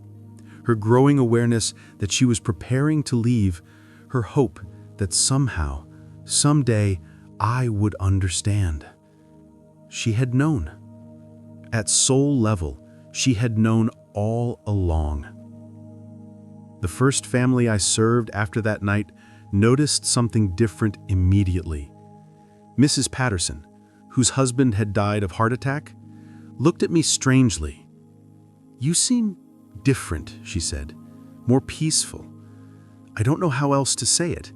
her growing awareness that she was preparing to leave, her hope that somehow, someday, I would understand. She had known. At soul level, she had known all along. The first family I served after that night noticed something different immediately. Mrs. Patterson, whose husband had died of heart attack, looked at me strangely. You seem different, she said, more peaceful. I don't know how else to say it.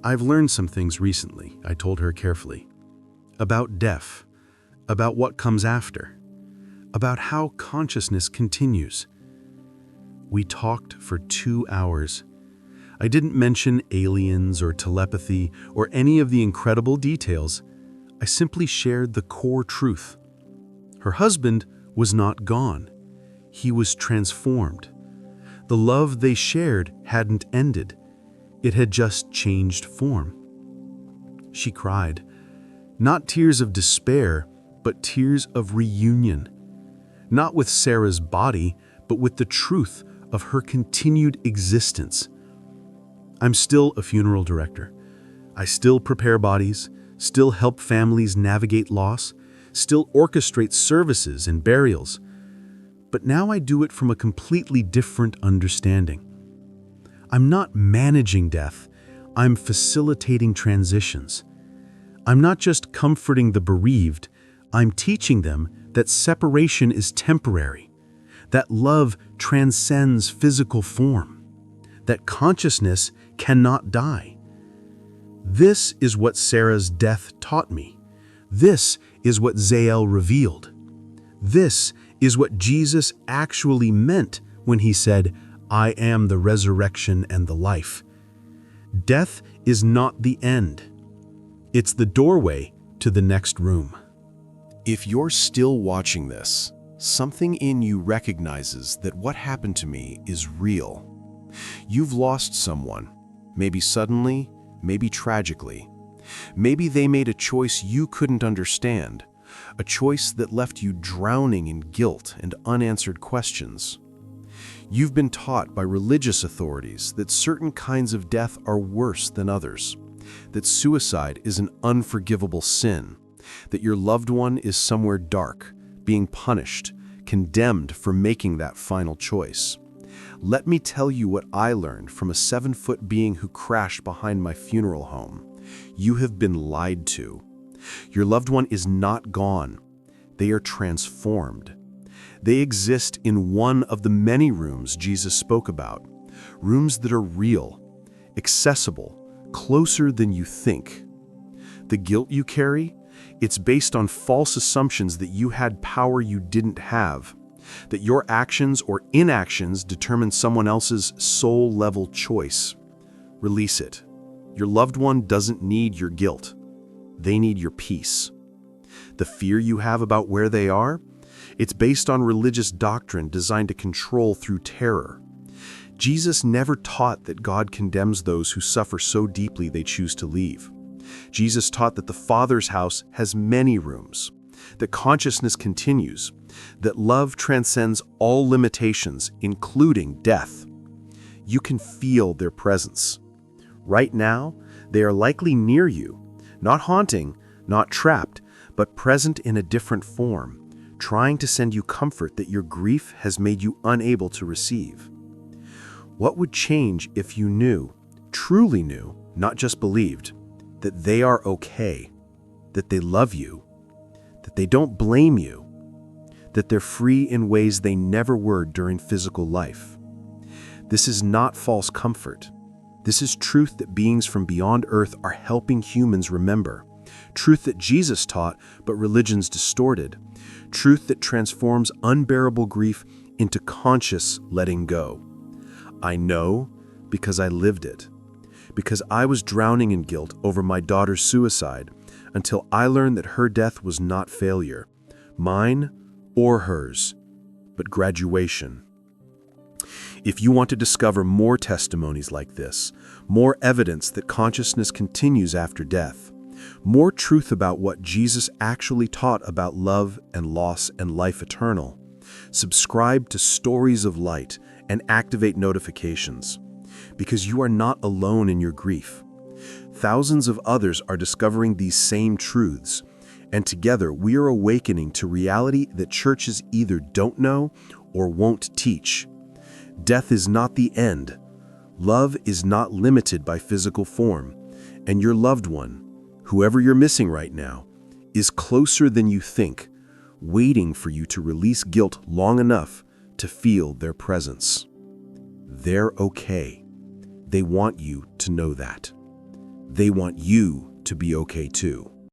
I've learned some things recently, I told her carefully. About death, about what comes after. about how consciousness continues. We talked for 2 hours. I didn't mention aliens or telepathy or any of the incredible details. I simply shared the core truth. Her husband was not gone. He was transformed. The love they shared hadn't ended. It had just changed form. She cried, not tears of despair, but tears of reunion. Not with Sarah's body, but with the truth of her continued existence. I'm still a funeral director. I still prepare bodies, still help families navigate loss, still orchestrate services and burials. But now I do it from a completely different understanding. I'm not managing death, I'm facilitating transitions. I'm not just comforting the bereaved, I'm teaching them that separation is temporary, that love transcends physical form, that consciousness cannot die. This is what Sarah's death taught me. This is what Zael revealed. This is what Jesus actually meant when he said, I am the resurrection and the life. Death is not the end. It's the doorway to the next room. If you're still watching this, something in you recognizes that what happened to me is real. You've lost someone, maybe suddenly, maybe tragically. Maybe they made a choice you couldn't understand, a choice that left you drowning in guilt and unanswered questions. You've been taught by religious authorities that certain kinds of death are worse than others, that suicide is an unforgivable sin, that your loved one is somewhere dark, being punished, condemned for making that final choice. Let me tell you what I learned from a 7-foot being who crashed behind my funeral home. You have been lied to. Your loved one is not gone. They are transformed. They exist in one of the many rooms Jesus spoke about, rooms that are real, accessible, closer than you think. The guilt you carry, it's based on false assumptions that you had power you didn't have, that your actions or inactions determine someone else's soul-level choice. Release it. Your loved one doesn't need your guilt. They need your peace. The fear you have about where they are, it's based on religious doctrine designed to control through terror. Jesus never taught that God condemns those who suffer so deeply they choose to leave. Jesus taught that the Father's house has many rooms, that consciousness continues, that love transcends all limitations, including death. You can feel their presence. Right now, they are likely near you, not haunting, not trapped, but present in a different form, trying to send you comfort that your grief has made you unable to receive. What would change if you knew, truly knew, not just believed, that they are okay, that they love you, that they don't blame you, that they're free in ways they never were during physical life? This is not false comfort. This is truth that beings from beyond Earth are helping humans remember. Truth that Jesus taught, but religions distorted. Truth that transforms unbearable grief into conscious letting go. I know because I lived it. Because I was drowning in guilt over my daughter's suicide until I learned that her death was not failure, mine or hers, but graduation. If you want to discover more testimonies like this, more evidence that consciousness continues after death, more truth about what Jesus actually taught about love and loss and life eternal, subscribe to Stories of Light and activate notifications, because you are not alone in your grief. Thousands of others are discovering these same truths, and together we are awakening to reality that churches either don't know or won't teach. Death is not the end. Love is not limited by physical form, and your loved one, whoever you're missing right now, is closer than you think, waiting for you to release guilt long enough to feel their presence. They're okay. They want you to know that. They want you to be okay too.